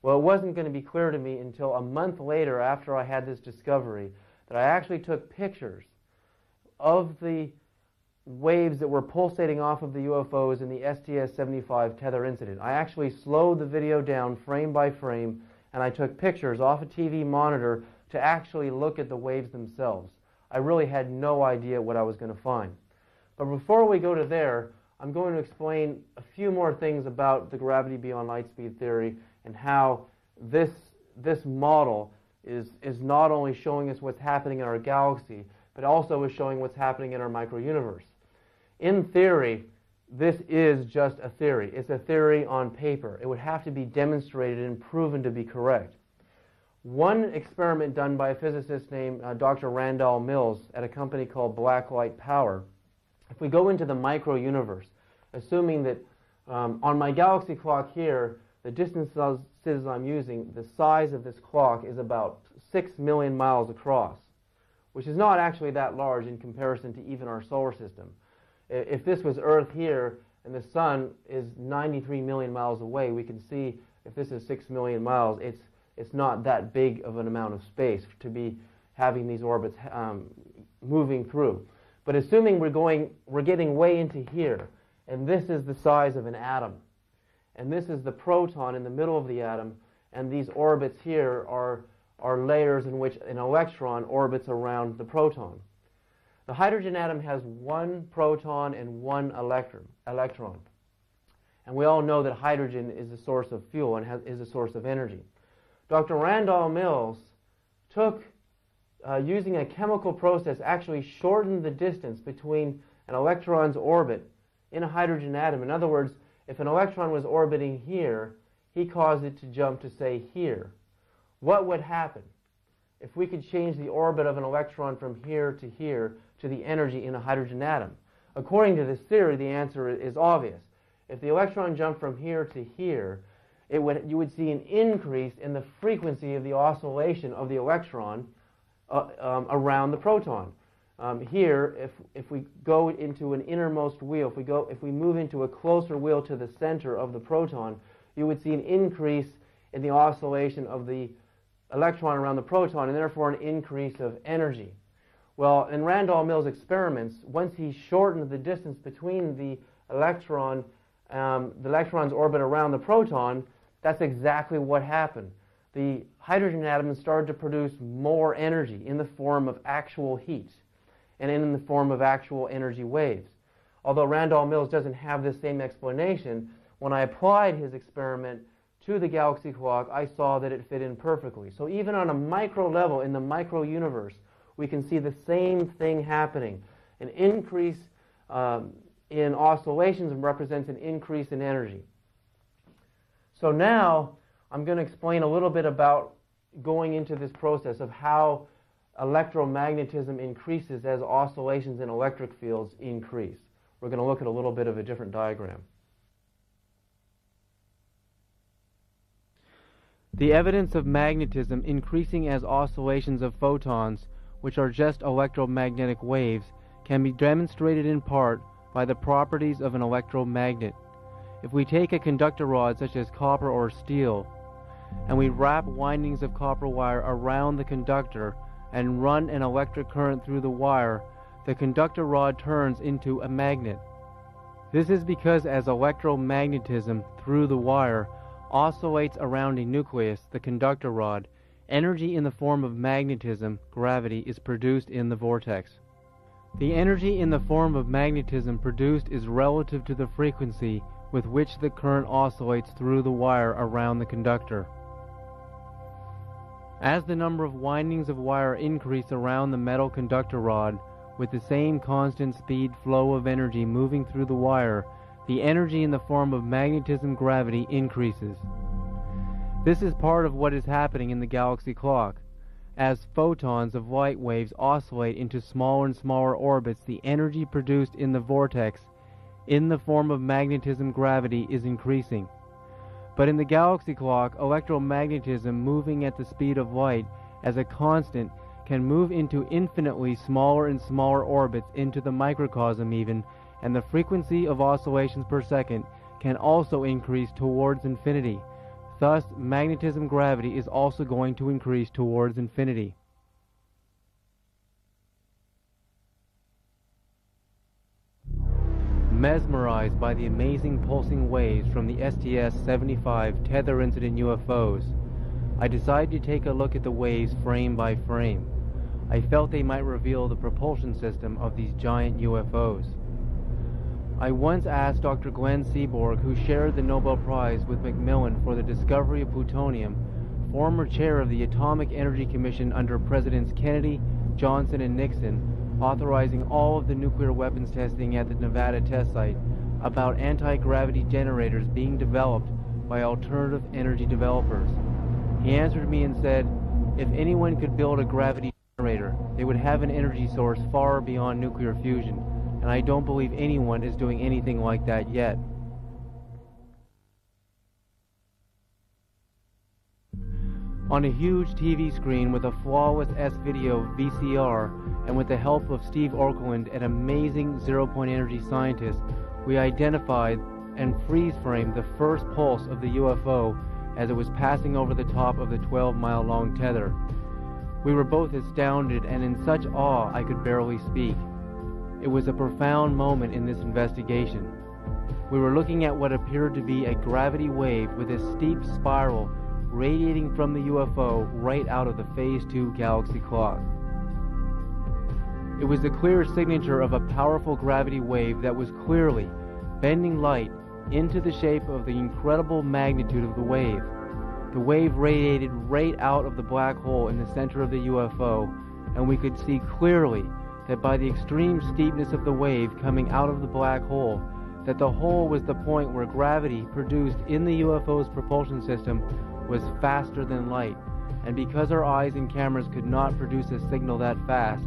Well, it wasn't going to be clear to me until a month later, after I had this discovery, that I actually took pictures of the waves that were pulsating off of the UFOs in the STS-75 tether incident. I actually slowed the video down frame by frame, and I took pictures off a TV monitor to actually look at the waves themselves. I really had no idea what I was going to find. But before we go to there, I'm going to explain a few more things about the gravity beyond light speed theory and how this model is not only showing us what's happening in our galaxy, but also is showing what's happening in our microuniverse. In theory, this is just a theory. It's a theory on paper. It would have to be demonstrated and proven to be correct. One experiment done by a physicist named Dr. Randall Mills at a company called Blacklight Power, if we go into the microuniverse, assuming that on my galaxy clock here, the distances I'm using, the size of this clock is about 6 million miles across, which is not actually that large in comparison to even our solar system. If this was Earth here and the Sun is 93 million miles away, we can see if this is 6 million miles, it's not that big of an amount of space to be having these orbits moving through. But assuming we're getting way into here, and this is the size of an atom, and this is the proton in the middle of the atom, and these orbits here are layers in which an electron orbits around the proton. The hydrogen atom has one proton and one electron. And we all know that hydrogen is a source of fuel and is a source of energy. Dr. Randall Mills took, using a chemical process, actually shortened the distance between an electron's orbit in a hydrogen atom. In other words, if an electron was orbiting here, he caused it to jump to, say, here. What would happen if we could change the orbit of an electron from here to the energy in a hydrogen atom? According to this theory, the answer is obvious. If the electron jumped from here to here, you would see an increase in the frequency of the oscillation of the electron around the proton. Here, if we go into an innermost wheel, if we move into a closer wheel to the center of the proton, you would see an increase in the oscillation of the electron around the proton, and therefore an increase of energy. Well, in Randall Mills' experiments, once he shortened the distance between the electron's orbit around the proton, that's exactly what happened. The hydrogen atoms started to produce more energy in the form of actual heat and in the form of actual energy waves. Although Randall Mills doesn't have this same explanation, when I applied his experiment to the galaxy clock, I saw that it fit in perfectly. So even on a micro level in the micro universe, we can see the same thing happening. An increase in oscillations represents an increase in energy. So now I'm going to explain a little bit about going into this process of how electromagnetism increases as oscillations in electric fields increase. We're going to look at a little bit of a different diagram. The evidence of magnetism increasing as oscillations of photons, which are just electromagnetic waves, can be demonstrated in part by the properties of an electromagnet. If we take a conductor rod such as copper or steel, and we wrap windings of copper wire around the conductor and run an electric current through the wire, the conductor rod turns into a magnet. This is because as electromagnetism through the wire oscillates around a nucleus, the conductor rod, energy in the form of magnetism, gravity, is produced in the vortex. The energy in the form of magnetism produced is relative to the frequency with which the current oscillates through the wire around the conductor. As the number of windings of wire increase around the metal conductor rod, with the same constant speed flow of energy moving through the wire, the energy in the form of magnetism gravity increases. This is part of what is happening in the galaxy clock. As photons of light waves oscillate into smaller and smaller orbits, the energy produced in the vortex in the form of magnetism gravity is increasing. But in the galaxy clock, electromagnetism moving at the speed of light as a constant can move into infinitely smaller and smaller orbits into the microcosm even, and the frequency of oscillations per second can also increase towards infinity. Thus, magnetism gravity is also going to increase towards infinity. Mesmerized by the amazing pulsing waves from the STS-75 tether incident UFOs, I decided to take a look at the waves frame by frame. I felt they might reveal the propulsion system of these giant UFOs. I once asked Dr. Glenn Seaborg, who shared the Nobel Prize with Macmillan for the discovery of plutonium, former chair of the Atomic Energy Commission under Presidents Kennedy, Johnson, and Nixon, authorizing all of the nuclear weapons testing at the Nevada test site, about anti-gravity generators being developed by alternative energy developers. He answered me and said, if anyone could build a gravity generator, they would have an energy source far beyond nuclear fusion, and I don't believe anyone is doing anything like that yet. On a huge TV screen with a flawless S-video VCR, and with the help of Steve Orkland, an amazing zero-point energy scientist, we identified and freeze-framed the first pulse of the UFO as it was passing over the top of the 12-mile-long tether. We were both astounded and in such awe I could barely speak. It was a profound moment in this investigation. We were looking at what appeared to be a gravity wave with a steep spiral radiating from the UFO right out of the Phase 2 galaxy clock. It was the clear signature of a powerful gravity wave that was clearly bending light into the shape of the incredible magnitude of the wave. The wave radiated right out of the black hole in the center of the UFO, and we could see clearly that by the extreme steepness of the wave coming out of the black hole, that the hole was the point where gravity produced in the UFO's propulsion system was faster than light, and because our eyes and cameras could not produce a signal that fast,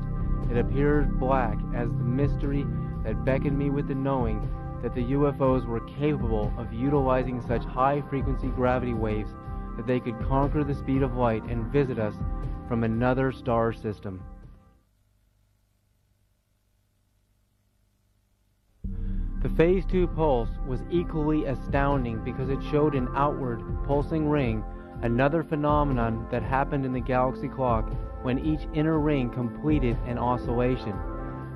it appeared black as the mystery that beckoned me with the knowing that the UFOs were capable of utilizing such high-frequency gravity waves that they could conquer the speed of light and visit us from another star system. The Phase 2 pulse was equally astounding because it showed an outward pulsing ring, another phenomenon that happened in the galaxy clock when each inner ring completed an oscillation.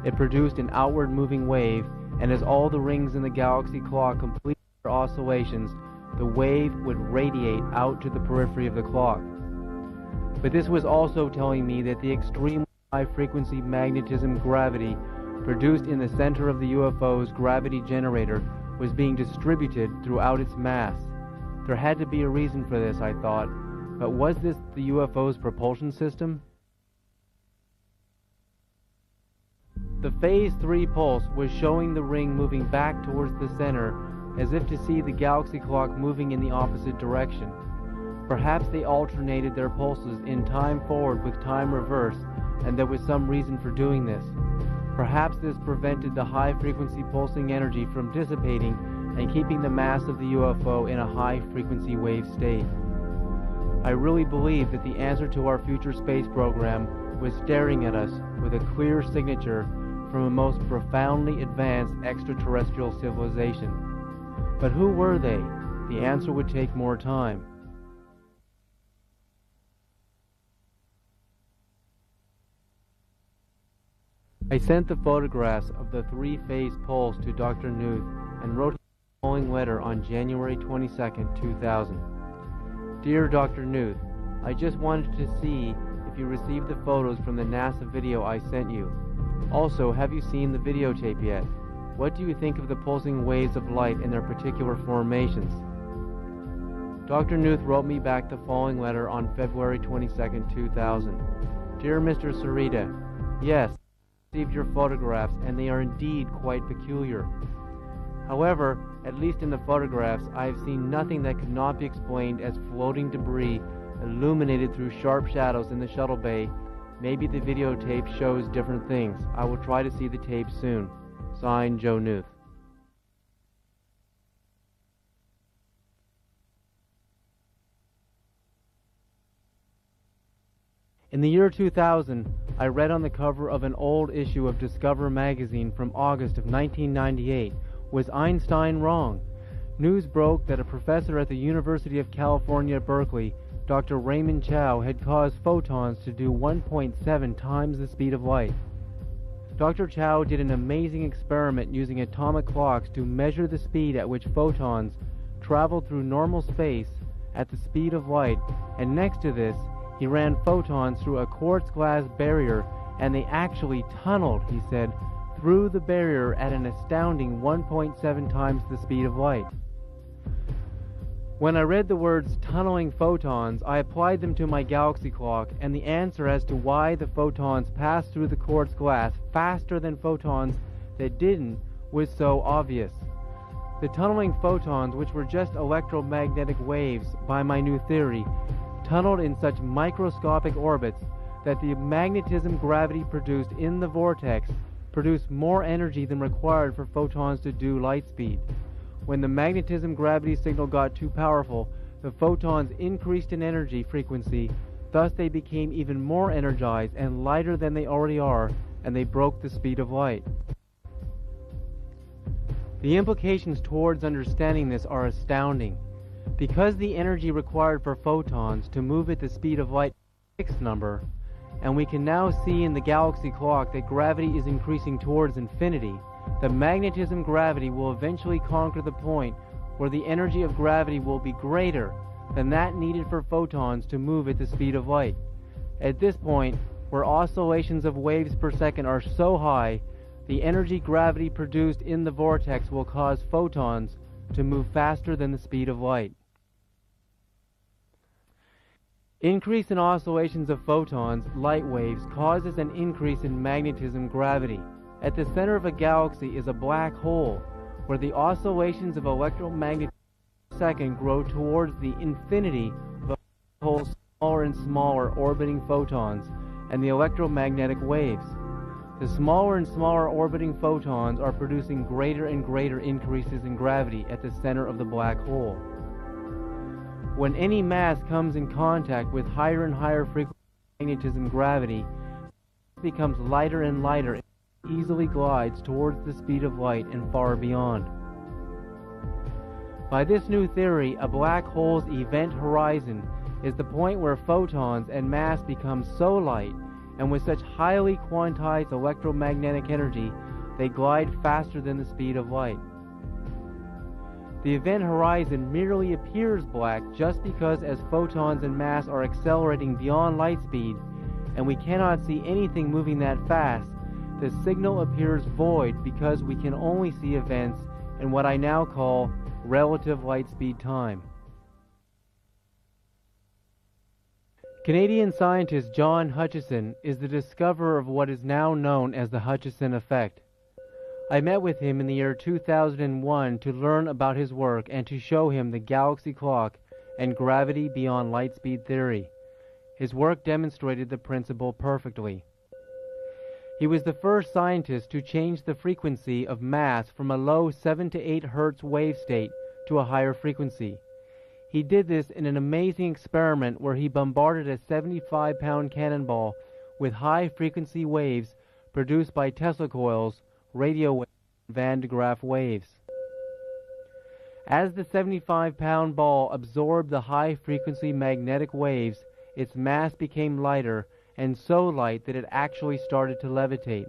It produced an outward moving wave, and as all the rings in the galaxy clock completed their oscillations, the wave would radiate out to the periphery of the clock. But this was also telling me that the extremely high-frequency magnetism gravity produced in the center of the UFO's gravity generator was being distributed throughout its mass. There had to be a reason for this, I thought, but was this the UFO's propulsion system? The Phase 3 pulse was showing the ring moving back towards the center, as if to see the galaxy clock moving in the opposite direction. Perhaps they alternated their pulses in time forward with time reverse, and there was some reason for doing this. Perhaps this prevented the high-frequency pulsing energy from dissipating and keeping the mass of the UFO in a high-frequency wave state. I really believe that the answer to our future space program was staring at us with a clear signature from a most profoundly advanced extraterrestrial civilization. But who were they? The answer would take more time. I sent the photographs of the three-phase pulse to Dr. Knuth and wrote him the following letter on January 22, 2000. Dear Dr. Knuth, I just wanted to see if you received the photos from the NASA video I sent you. Also, have you seen the videotape yet? What do you think of the pulsing waves of light and their particular formations? Dr. Knuth wrote me back the following letter on February 22, 2000. Dear Mr. Sarita, yes, I received your photographs and they are indeed quite peculiar. However, at least in the photographs, I have seen nothing that could not be explained as floating debris illuminated through sharp shadows in the shuttle bay. Maybe the videotape shows different things. I will try to see the tape soon. Signed, Joe Knuth. In the year 2000, I read on the cover of an old issue of Discover magazine from August of 1998, was Einstein wrong? News broke that a professor at the University of California, Berkeley, Dr. Raymond Chow, had caused photons to do 1.7 times the speed of light. Dr. Chow did an amazing experiment using atomic clocks to measure the speed at which photons traveled through normal space at the speed of light, and next to this, he ran photons through a quartz glass barrier, and they actually tunneled, he said, through the barrier at an astounding 1.7 times the speed of light. When I read the words tunneling photons, I applied them to my galaxy clock, and the answer as to why the photons passed through the quartz glass faster than photons that didn't was so obvious. The tunneling photons, which were just electromagnetic waves by my new theory, tunneled in such microscopic orbits that the magnetism gravity produced in the vortex produced more energy than required for photons to do light speed. When the magnetism gravity signal got too powerful, the photons increased in energy frequency, thus they became even more energized and lighter than they already are, and they broke the speed of light. The implications towards understanding this are astounding. Because the energy required for photons to move at the speed of light is a fixed number, and we can now see in the galaxy clock that gravity is increasing towards infinity, the magnetism gravity will eventually conquer the point where the energy of gravity will be greater than that needed for photons to move at the speed of light. At this point, where oscillations of waves per second are so high, the energy gravity produced in the vortex will cause photons to move faster than the speed of light. Increase in oscillations of photons, light waves, causes an increase in magnetism gravity. At the center of a galaxy is a black hole, where the oscillations of electromagnetism per second grow towards the infinity of a black hole's smaller and smaller orbiting photons and the electromagnetic waves. The smaller and smaller orbiting photons are producing greater and greater increases in gravity at the center of the black hole. When any mass comes in contact with higher and higher frequency magnetism gravity, it becomes lighter and lighter and easily glides towards the speed of light and far beyond. By this new theory, a black hole's event horizon is the point where photons and mass become so light and with such highly quantized electromagnetic energy, they glide faster than the speed of light. The event horizon merely appears black just because as photons and mass are accelerating beyond light speed, and we cannot see anything moving that fast, the signal appears void because we can only see events in what I now call relative light speed time. Canadian scientist John Hutchison is the discoverer of what is now known as the Hutchison effect. I met with him in the year 2001 to learn about his work and to show him the galaxy clock and gravity beyond light speed theory. His work demonstrated the principle perfectly. He was the first scientist to change the frequency of mass from a low 7 to 8 Hertz wave state to a higher frequency. He did this in an amazing experiment where he bombarded a 75-pound cannonball with high-frequency waves produced by Tesla coils, radio waves, and Van de Graaff waves. As the 75-pound ball absorbed the high-frequency magnetic waves, its mass became lighter, and so light that it actually started to levitate.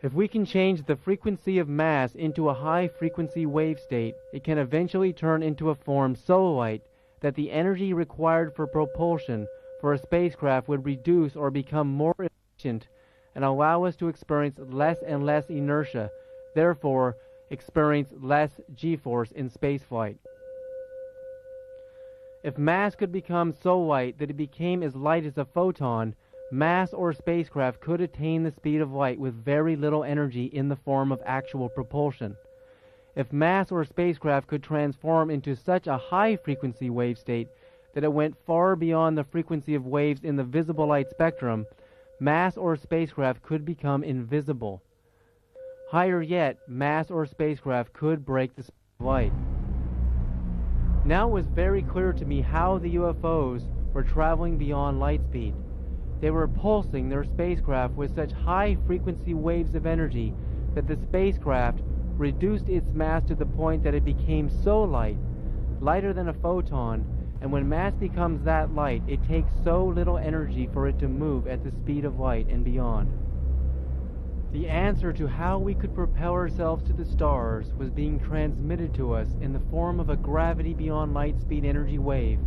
If we can change the frequency of mass into a high-frequency wave state, it can eventually turn into a form so light that the energy required for propulsion for a spacecraft would reduce or become more efficient and allow us to experience less and less inertia, therefore experience less g-force in spaceflight. If mass could become so light that it became as light as a photon, mass or spacecraft could attain the speed of light with very little energy in the form of actual propulsion. If mass or spacecraft could transform into such a high-frequency wave state that it went far beyond the frequency of waves in the visible light spectrum, mass or spacecraft could become invisible. Higher yet, mass or spacecraft could break the speed of light. Now it was very clear to me how the UFOs were traveling beyond light speed. They were pulsing their spacecraft with such high-frequency waves of energy that the spacecraft reduced its mass to the point that it became so light, lighter than a photon, and when mass becomes that light, it takes so little energy for it to move at the speed of light and beyond. The answer to how we could propel ourselves to the stars was being transmitted to us in the form of a gravity beyond light speed energy wave,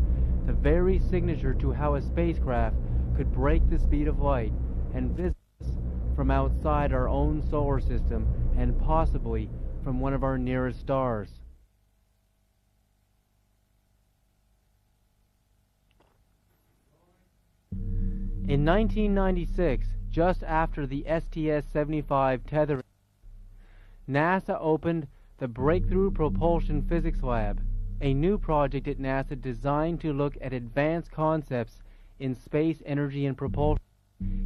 the very signature to how a spacecraft could break the speed of light and visit us from outside our own solar system and possibly from one of our nearest stars. In 1996, just after the STS-75 tether, NASA opened the Breakthrough Propulsion Physics Lab, a new project at NASA designed to look at advanced concepts in space energy and propulsion,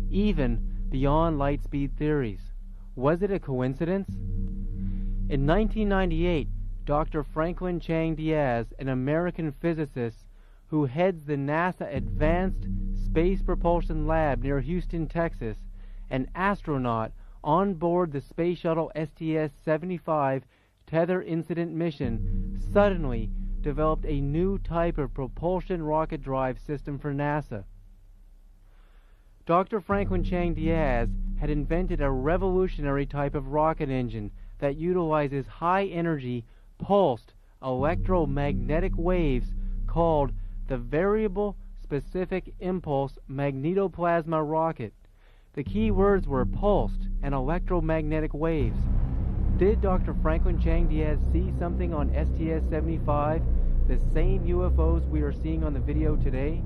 even beyond light speed theories. Was it a coincidence? In 1998, Dr. Franklin Chang Diaz, an American physicist who heads the NASA Advanced Space Propulsion Lab near Houston, Texas, an astronaut on board the Space Shuttle STS-75 Tether Incident mission, suddenly developed a new type of propulsion rocket drive system for NASA. Dr. Franklin Chang Diaz had invented a revolutionary type of rocket engine that utilizes high-energy, pulsed electromagnetic waves called the Variable Specific Impulse Magnetoplasma Rocket. The key words were pulsed and electromagnetic waves. Did Dr. Franklin Chang Diaz see something on STS-75, the same UFOs we are seeing on the video today?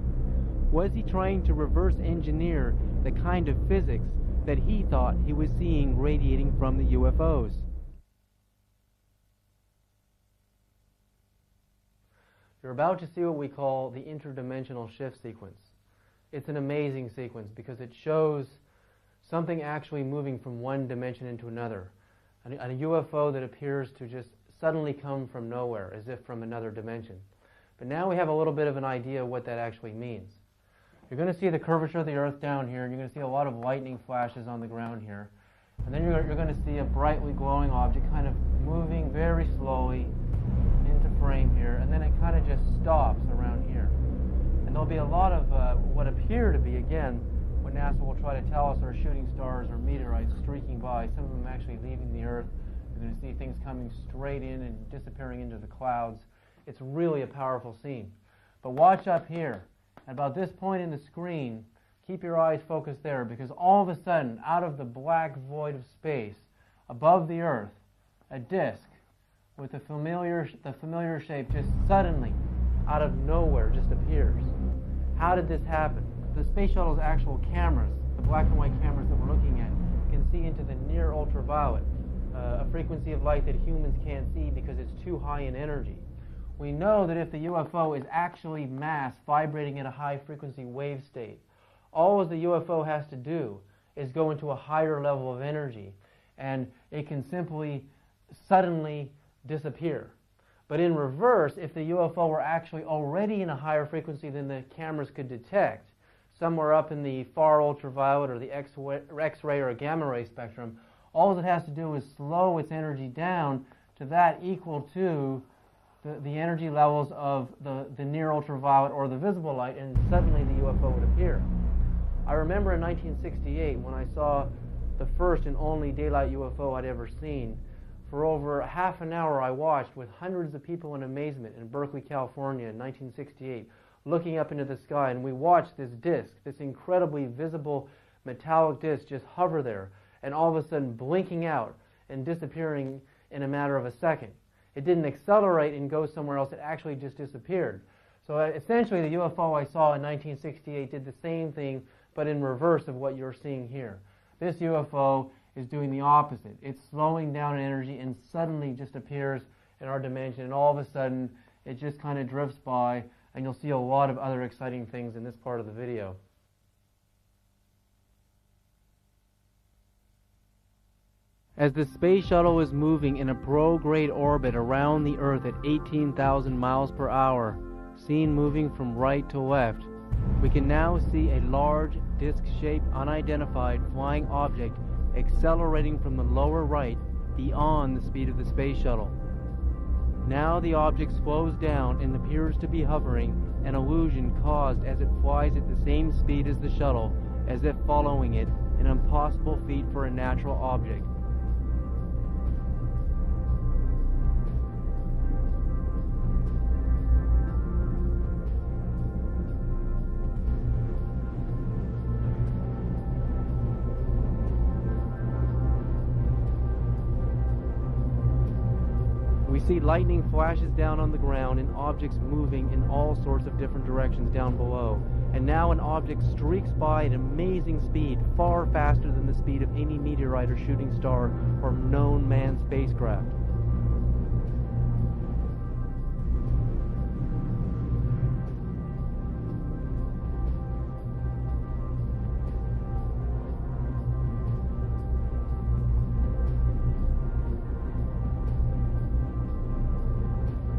Was he trying to reverse engineer the kind of physics that he thought he was seeing radiating from the UFOs? You're about to see what we call the interdimensional shift sequence. It's an amazing sequence because it shows something actually moving from one dimension into another. A UFO that appears to just suddenly come from nowhere, as if from another dimension. But now we have a little bit of an idea of what that actually means. You're going to see the curvature of the Earth down here, and you're going to see a lot of lightning flashes on the ground here. And then you're going to see a brightly glowing object kind of moving very slowly into frame here, and then it kind of just stops around here. And there'll be a lot of what appear to be, again, what NASA will try to tell us are shooting stars or meteorites streaking by, some of them actually leaving the Earth. You're going to see things coming straight in and disappearing into the clouds. It's really a powerful scene. But watch up here. At about this point in the screen, keep your eyes focused there, because all of a sudden, out of the black void of space, above the Earth, a disk with the familiar shape just suddenly, out of nowhere, just appears. How did this happen? The space shuttle's actual cameras, the black and white cameras that we're looking at, can see into the near ultraviolet, a frequency of light that humans can't see because it's too high in energy. We know that if the UFO is actually mass vibrating at a high frequency wave state, all the UFO has to do is go into a higher level of energy, and it can simply suddenly disappear. But in reverse, if the UFO were actually already in a higher frequency than the cameras could detect, somewhere up in the far ultraviolet or the X-ray or gamma ray spectrum, all it has to do is slow its energy down to that equal to the energy levels of the near ultraviolet or the visible light, and suddenly the UFO would appear. I remember in 1968 when I saw the first and only daylight UFO I'd ever seen. For over half an hour I watched with hundreds of people in amazement in Berkeley, California in 1968, looking up into the sky, and we watched this disk, this incredibly visible metallic disk, just hover there, and all of a sudden blinking out and disappearing in a matter of a second. It didn't accelerate and go somewhere else, it actually just disappeared. So essentially the UFO I saw in 1968 did the same thing, but in reverse of what you're seeing here. This UFO is doing the opposite. It's slowing down in energy and suddenly just appears in our dimension, and all of a sudden it just kind of drifts by, and you'll see a lot of other exciting things in this part of the video. As the space shuttle is moving in a prograde orbit around the Earth at 18,000 miles per hour, seen moving from right to left, we can now see a large, disc-shaped, unidentified flying object accelerating from the lower right beyond the speed of the space shuttle. Now the object slows down and appears to be hovering, an illusion caused as it flies at the same speed as the shuttle, as if following it, an impossible feat for a natural object. We see lightning flashes down on the ground and objects moving in all sorts of different directions down below. And now an object streaks by at amazing speed, far faster than the speed of any meteorite or shooting star or known manned spacecraft.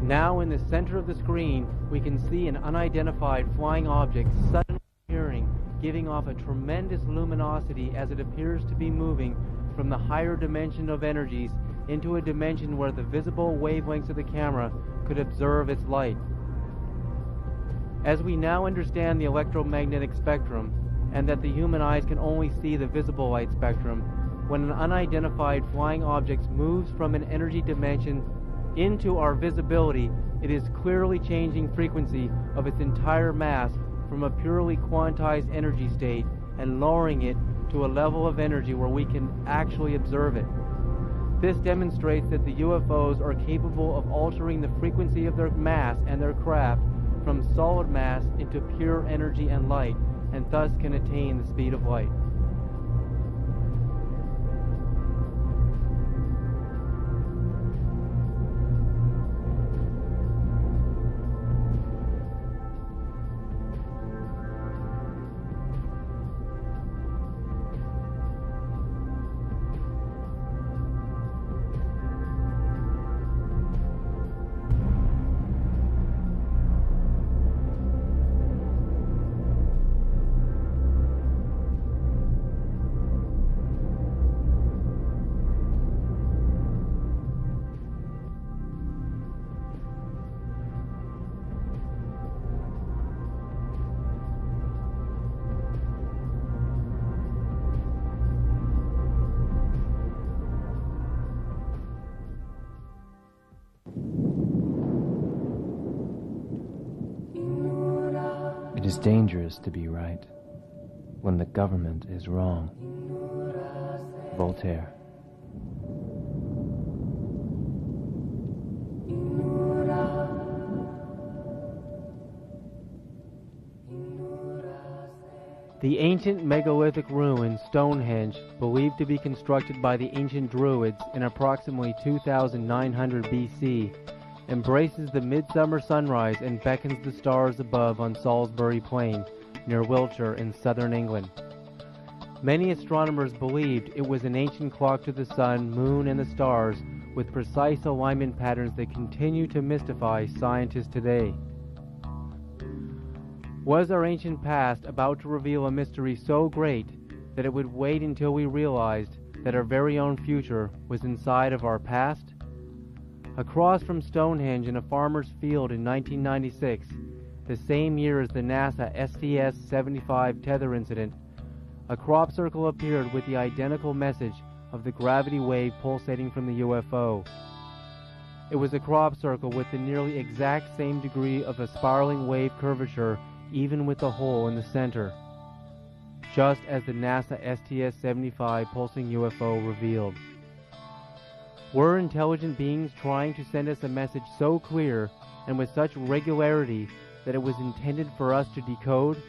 Now in the center of the screen, we can see an unidentified flying object suddenly appearing, giving off a tremendous luminosity as it appears to be moving from the higher dimension of energies into a dimension where the visible wavelengths of the camera could observe its light. As we now understand the electromagnetic spectrum, and that the human eyes can only see the visible light spectrum, when an unidentified flying object moves from an energy dimension into our visibility, it is clearly changing frequency of its entire mass from a purely quantized energy state and lowering it to a level of energy where we can actually observe it. This demonstrates that the UFOs are capable of altering the frequency of their mass and their craft from solid mass into pure energy and light, and thus can attain the speed of light. It is dangerous to be right when the government is wrong. Voltaire. The ancient megalithic ruin Stonehenge, believed to be constructed by the ancient Druids in approximately 2900 BC, embraces the midsummer sunrise and beckons the stars above on Salisbury Plain, near Wiltshire in southern England. Many astronomers believed it was an ancient clock to the sun, moon, and the stars, with precise alignment patterns that continue to mystify scientists today. Was our ancient past about to reveal a mystery so great that it would wait until we realized that our very own future was inside of our past? Across from Stonehenge in a farmer's field in 1996, the same year as the NASA STS-75 tether incident, a crop circle appeared with the identical message of the gravity wave pulsating from the UFO. It was a crop circle with the nearly exact same degree of a spiraling wave curvature, even with the hole in the center, just as the NASA STS-75 pulsing UFO revealed. Were intelligent beings trying to send us a message so clear and with such regularity that it was intended for us to decode?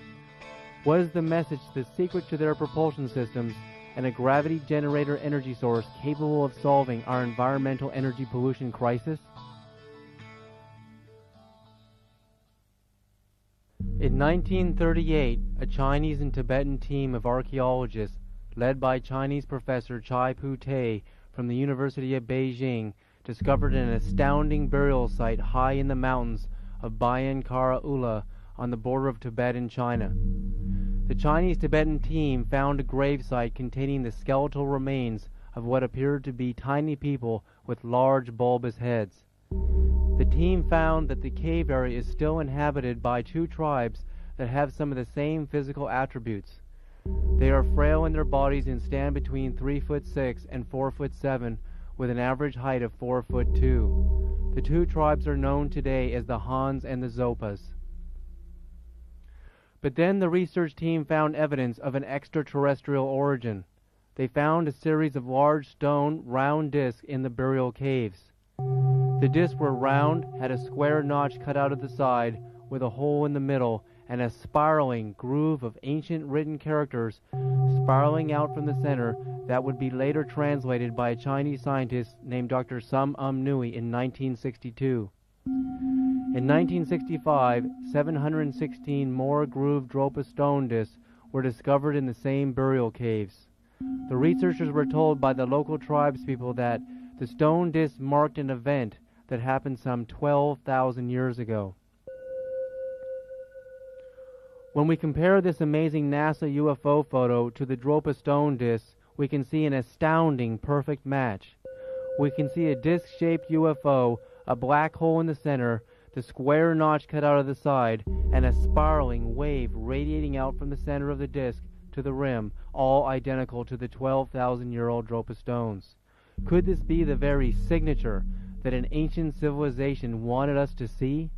Was the message the secret to their propulsion systems and a gravity generator energy source capable of solving our environmental energy pollution crisis? In 1938, a Chinese and Tibetan team of archaeologists, led by Chinese professor Chai Pu-Te from the University of Beijing, discovered an astounding burial site high in the mountains of Bayan Kara Ula on the border of Tibet and China. The Chinese-Tibetan team found a gravesite containing the skeletal remains of what appeared to be tiny people with large bulbous heads. The team found that the cave area is still inhabited by two tribes that have some of the same physical attributes. They are frail in their bodies and stand between 3'6" and 4'7", with an average height of 4'2". The two tribes are known today as the Hans and the Zopas. But then the research team found evidence of an extraterrestrial origin. They found a series of large stone, round discs in the burial caves. The discs were round, had a square notch cut out of the side, with a hole in the middle, and a spiraling groove of ancient written characters spiraling out from the center that would be later translated by a Chinese scientist named Dr. Sum Nui in 1962. In 1965, 716 more grooved Dropa stone discs were discovered in the same burial caves. The researchers were told by the local tribespeople that the stone discs marked an event that happened some 12,000 years ago. When we compare this amazing NASA UFO photo to the Dropa stone discs, we can see an astounding perfect match. We can see a disc-shaped UFO, a black hole in the center, the square notch cut out of the side, and a spiraling wave radiating out from the center of the disc to the rim, all identical to the 12,000-year-old Dropa stones. Could this be the very signature, that an ancient civilization wanted us to see?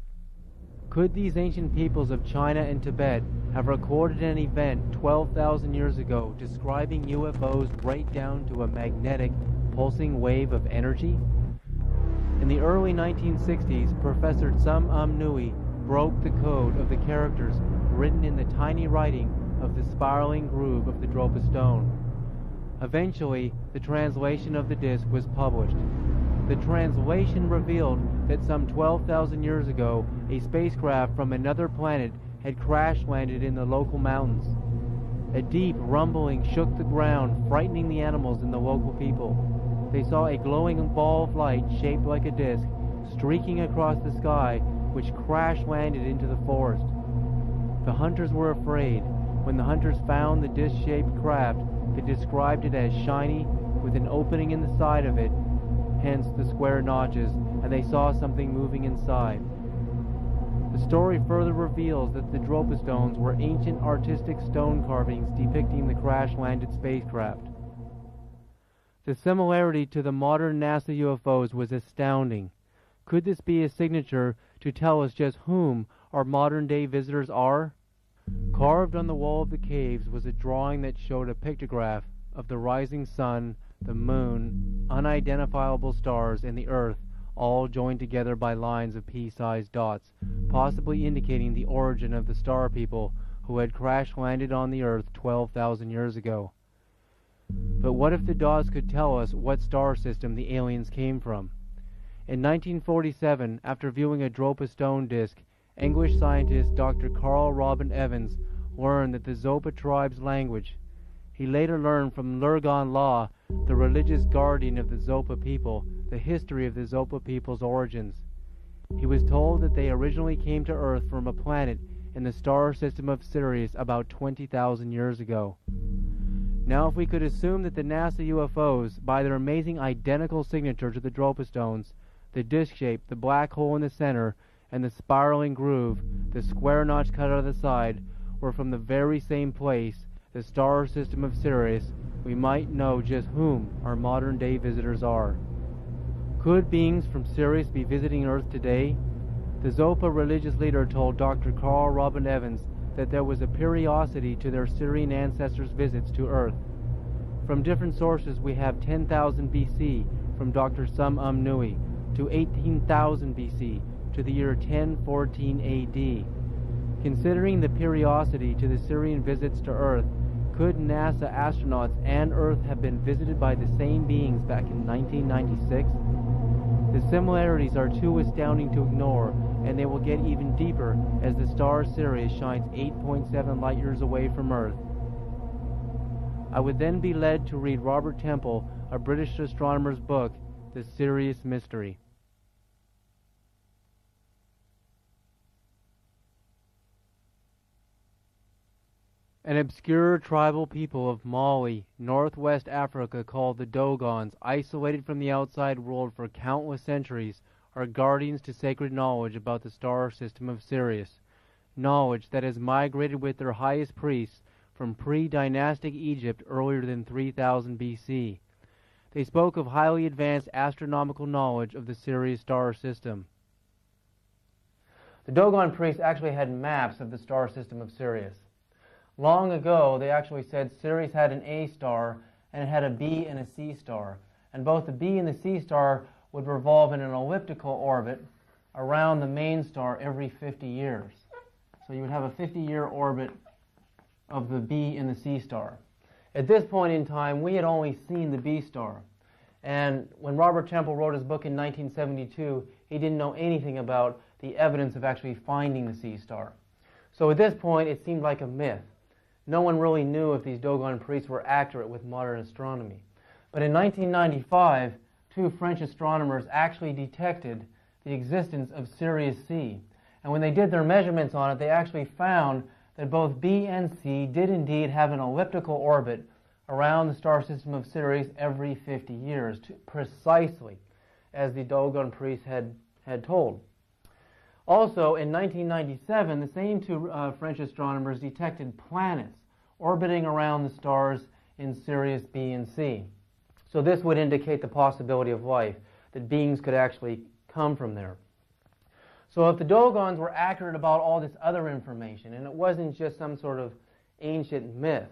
Could these ancient peoples of China and Tibet have recorded an event 12,000 years ago describing UFOs right down to a magnetic, pulsing wave of energy? In the early 1960s, Professor Tsum Nui broke the code of the characters written in the tiny writing of the spiraling groove of the Dropa stone. Eventually, the translation of the disc was published. The translation revealed that some 12,000 years ago, a spacecraft from another planet had crash-landed in the local mountains. A deep rumbling shook the ground, frightening the animals and the local people. They saw a glowing ball of light shaped like a disc, streaking across the sky, which crash-landed into the forest. The hunters were afraid. When the hunters found the disc-shaped craft, they described it as shiny, with an opening in the side of it, hence the square notches, and they saw something moving inside. The story further reveals that the Dropa stones were ancient artistic stone carvings depicting the crash-landed spacecraft. The similarity to the modern NASA UFOs was astounding. Could this be a signature to tell us just whom our modern-day visitors are? Carved on the wall of the caves was a drawing that showed a pictograph of the rising sun, the moon, unidentifiable stars, and the earth, all joined together by lines of pea-sized dots, possibly indicating the origin of the star people who had crash-landed on the earth 12,000 years ago. But what if the dots could tell us what star system the aliens came from? In 1947, after viewing a Dropa stone disk, English scientist Dr. Carl Robin Evans learned that the Zopa tribe's language. He later learned from Lurgan Law, the religious guardian of the Zopa people, the history of the Zopa people's origins. He was told that they originally came to Earth from a planet in the star system of Sirius about 20,000 years ago. Now, if we could assume that the NASA UFOs, by their amazing identical signature to the Dropa stones, the disc shape, the black hole in the center, and the spiraling groove, the square notch cut out of the side, were from the very same place, the star system of Sirius, we might know just whom our modern-day visitors are. Could beings from Sirius be visiting Earth today? The Zopa religious leader told Dr. Carl Robin Evans that there was a periodicity to their Sirian ancestors' visits to Earth. From different sources we have 10,000 BC from Dr. Tsum Nui to 18,000 BC to the year 1014 AD. Considering the periodicity to the Sirian visits to Earth, could NASA astronauts and Earth have been visited by the same beings back in 1996? The similarities are too astounding to ignore, and they will get even deeper as the star Sirius shines 8.7 light-years away from Earth. I would then be led to read Robert Temple, a British astronomer's book, The Sirius Mystery. An obscure tribal people of Mali, northwest Africa, called the Dogons, isolated from the outside world for countless centuries, are guardians to sacred knowledge about the star system of Sirius, knowledge that has migrated with their highest priests from pre-dynastic Egypt earlier than 3000 BC. They spoke of highly advanced astronomical knowledge of the Sirius star system. The Dogon priests actually had maps of the star system of Sirius. Long ago, they actually said Sirius had an A star and it had a B and a C star. And both the B and the C star would revolve in an elliptical orbit around the main star every 50 years. So you would have a 50-year orbit of the B and the C star. At this point in time, we had only seen the B star. And when Robert Temple wrote his book in 1972, he didn't know anything about the evidence of actually finding the C star. So at this point, it seemed like a myth. No one really knew if these Dogon priests were accurate with modern astronomy. But in 1995, two French astronomers actually detected the existence of Sirius C. And when they did their measurements on it, they actually found that both B and C did indeed have an elliptical orbit around the star system of Sirius every 50 years, precisely as the Dogon priests had told. Also, in 1997, the same two French astronomers detected planets orbiting around the stars in Sirius B and C. So this would indicate the possibility of life. that beings could actually come from there. So if the Dogons were accurate about all this other information, and it wasn't just some sort of ancient myth,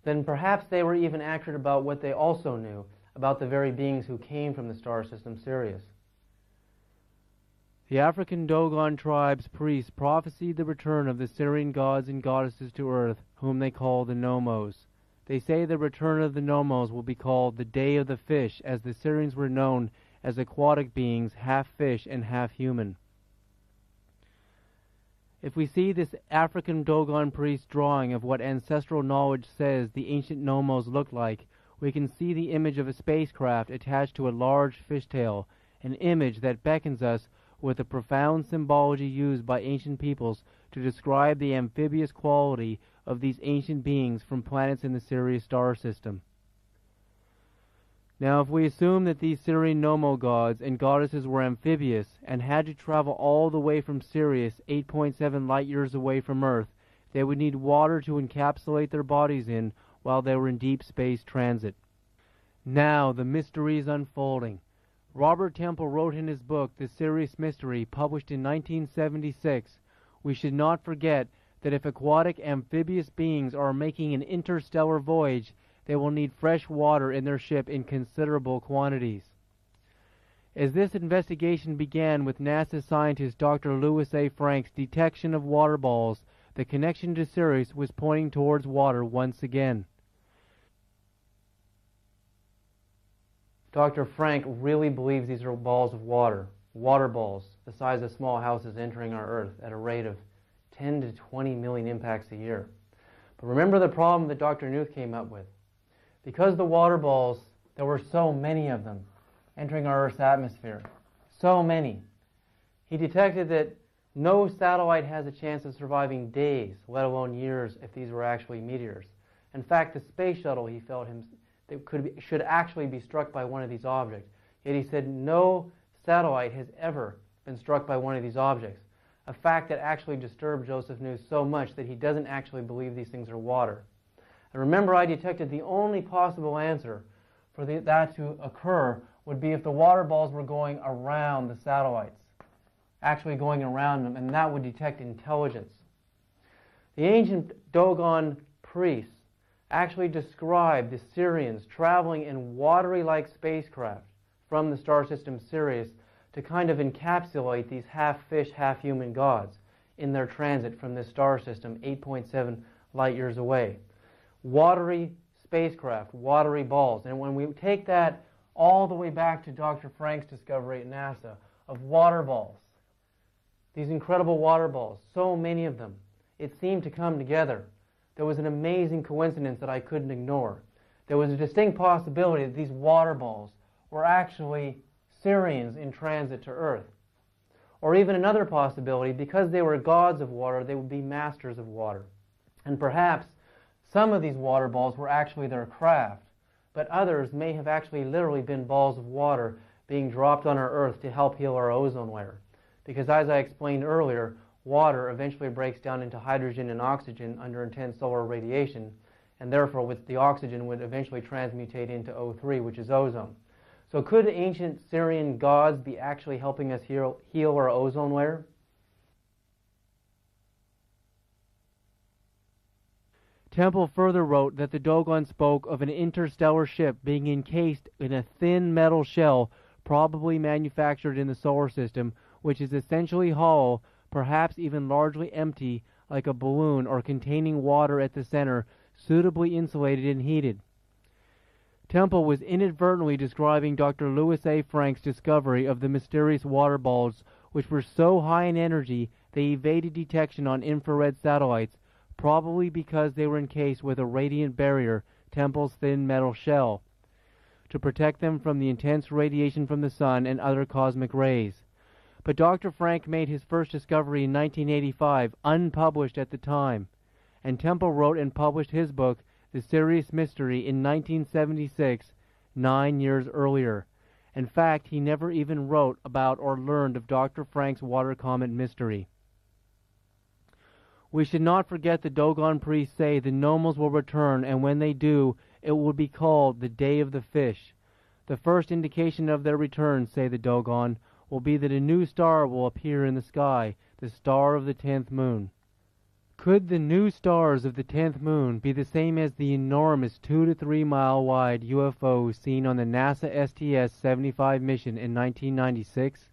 then perhaps they were even accurate about what they also knew about the very beings who came from the star system Sirius. The African Dogon tribe's priests prophesied the return of the Syrian gods and goddesses to Earth, whom they call the Nomos. They say the return of the Nomos will be called the Day of the Fish, as the Syrians were known as aquatic beings, half fish and half human. If we see this African Dogon priest drawing of what ancestral knowledge says the ancient Nomos looked like, we can see the image of a spacecraft attached to a large fishtail, an image that beckons us with the profound symbology used by ancient peoples to describe the amphibious quality of these ancient beings from planets in the Sirius star system. Now, if we assume that these Syrian Nomo gods and goddesses were amphibious and had to travel all the way from Sirius, 8.7 light-years away from Earth, they would need water to encapsulate their bodies in while they were in deep space transit. Now, the mystery is unfolding. Robert Temple wrote in his book, The Sirius Mystery, published in 1976, we should not forget that if aquatic amphibious beings are making an interstellar voyage, they will need fresh water in their ship in considerable quantities. As this investigation began with NASA scientist Dr. Louis A. Frank's detection of water balls, the connection to Sirius was pointing towards water once again. Dr. Frank really believes these are balls of water, water balls, the size of small houses entering our Earth at a rate of 10 to 20 million impacts a year. But remember the problem that Dr. Knuth came up with. Because the water balls, there were so many of them entering our Earth's atmosphere, so many, he detected that no satellite has a chance of surviving days, let alone years, if these were actually meteors. In fact, the space shuttle, he felt should actually be struck by one of these objects. Yet he said no satellite has ever been struck by one of these objects, a fact that actually disturbed Joseph Knuth so much that he doesn't actually believe these things are water. And remember, I detected the only possible answer for that to occur would be if the water balls were going around the satellites, actually going around them, and that would detect intelligence. The ancient Dogon priests actually described the Syrians traveling in watery-like spacecraft from the star system Sirius to kind of encapsulate these half-fish, half-human gods in their transit from this star system 8.7 light-years away. Watery spacecraft, watery balls. And when we take that all the way back to Dr. Frank's discovery at NASA of water balls, these incredible water balls, so many of them, it seemed to come together. There was an amazing coincidence that I couldn't ignore. There was a distinct possibility that these water balls were actually Syrians in transit to Earth. Or even another possibility, because they were gods of water, they would be masters of water. And perhaps some of these water balls were actually their craft, but others may have actually literally been balls of water being dropped on our Earth to help heal our ozone layer. Because as I explained earlier, water eventually breaks down into hydrogen and oxygen under intense solar radiation, and therefore with the oxygen would eventually transmutate into O3, which is ozone. So could ancient Syrian gods be actually helping us heal our ozone layer? Temple further wrote that the Dogon spoke of an interstellar ship being encased in a thin metal shell probably manufactured in the solar system, which is essentially hollow, perhaps even largely empty, like a balloon, or containing water at the center, suitably insulated and heated. Temple was inadvertently describing Dr. Louis A. Frank's discovery of the mysterious water balls, which were so high in energy they evaded detection on infrared satellites, probably because they were encased with a radiant barrier, Temple's thin metal shell, to protect them from the intense radiation from the sun and other cosmic rays. But Dr. Frank made his first discovery in 1985, unpublished at the time, and Temple wrote and published his book, The Sirius Mystery, in 1976, 9 years earlier. In fact, he never even wrote about or learned of Dr. Frank's water comet mystery. We should not forget the Dogon priests say the Nomos will return, and when they do, it will be called the Day of the Fish. The first indication of their return, say the Dogon, will be that a new star will appear in the sky, the star of the 10th moon. Could the new stars of the 10th moon be the same as the enormous 2 to 3 mile wide UFOs seen on the NASA STS-75 mission in 1996?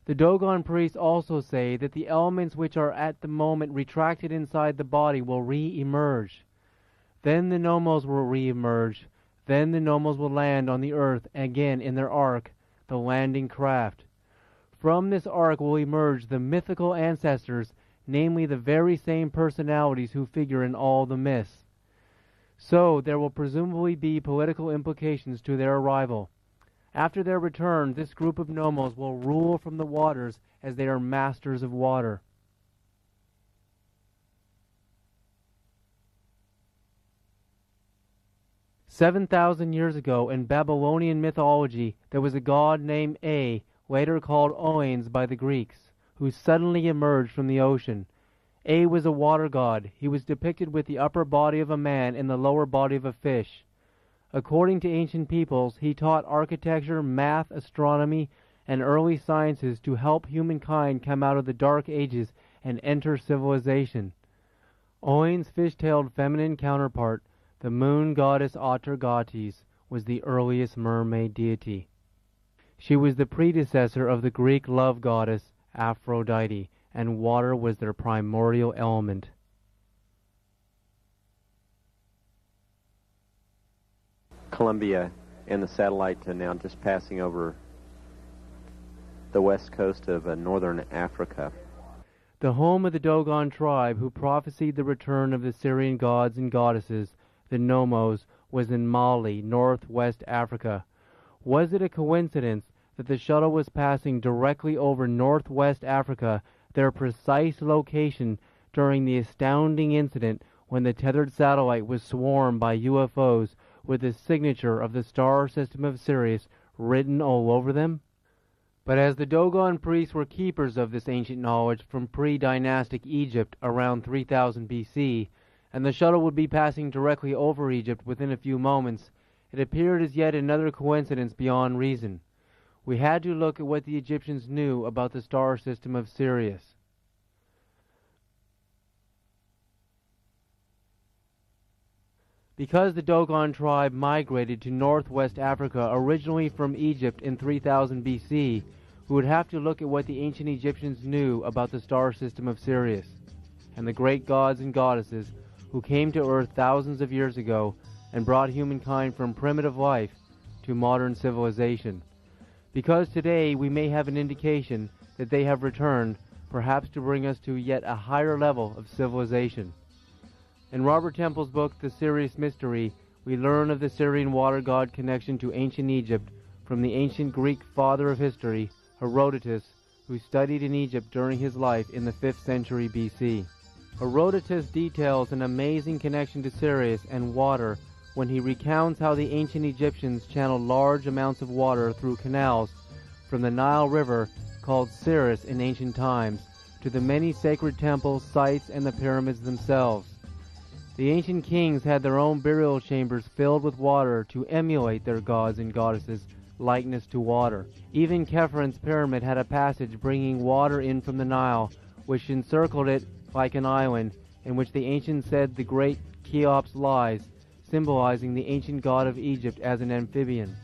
The Dogon priests also say that the elements which are at the moment retracted inside the body will re-emerge. Then the Nomos will re-emerge. Then the Nomos will land on the earth again in their ark, the landing craft. From this ark will emerge the mythical ancestors, namely the very same personalities who figure in all the myths. So there will presumably be political implications to their arrival. After their return, this group of Nomos will rule from the waters as they are masters of water. "7,000 years ago in Babylonian mythology, there was a god named A, later called Oanes by the Greeks, who suddenly emerged from the ocean. A was a water god. He was depicted with the upper body of a man and the lower body of a fish. According to ancient peoples, he taught architecture, math, astronomy, and early sciences to help humankind come out of the dark ages and enter civilization. Oanes' fish-tailed feminine counterpart, the moon goddess Atargates, was the earliest mermaid deity. She was the predecessor of the Greek love goddess Aphrodite, and water was their primordial element. Columbia and the satellite now just passing over the west coast of northern Africa. The home of the Dogon tribe who prophesied the return of the Syrian gods and goddesses, the Nomos, was in Mali, northwest Africa. Was it a coincidence that the shuttle was passing directly over northwest Africa, their precise location during the astounding incident when the tethered satellite was swarmed by UFOs with the signature of the star system of Sirius written all over them? But as the Dogon priests were keepers of this ancient knowledge from pre-dynastic Egypt around 3000 BC, and the shuttle would be passing directly over Egypt within a few moments, it appeared as yet another coincidence beyond reason. We had to look at what the Egyptians knew about the star system of Sirius. Because the Dogon tribe migrated to northwest Africa originally from Egypt in 3000 BC, we would have to look at what the ancient Egyptians knew about the star system of Sirius, and the great gods and goddesses who came to Earth thousands of years ago and brought humankind from primitive life to modern civilization. Because today we may have an indication that they have returned, perhaps to bring us to yet a higher level of civilization. In Robert Temple's book, The Sirius Mystery, we learn of the Syrian water god connection to ancient Egypt from the ancient Greek father of history, Herodotus, who studied in Egypt during his life in the 5th century BC. Herodotus details an amazing connection to Sirius and water when he recounts how the ancient Egyptians channeled large amounts of water through canals from the Nile River, called Siris in ancient times, to the many sacred temples, sites, and the pyramids themselves. The ancient kings had their own burial chambers filled with water to emulate their gods and goddesses' likeness to water. Even Khephren pyramid had a passage bringing water in from the Nile, which encircled it like an island, in which the ancients said the great Cheops lies, symbolizing the ancient god of Egypt as an amphibian.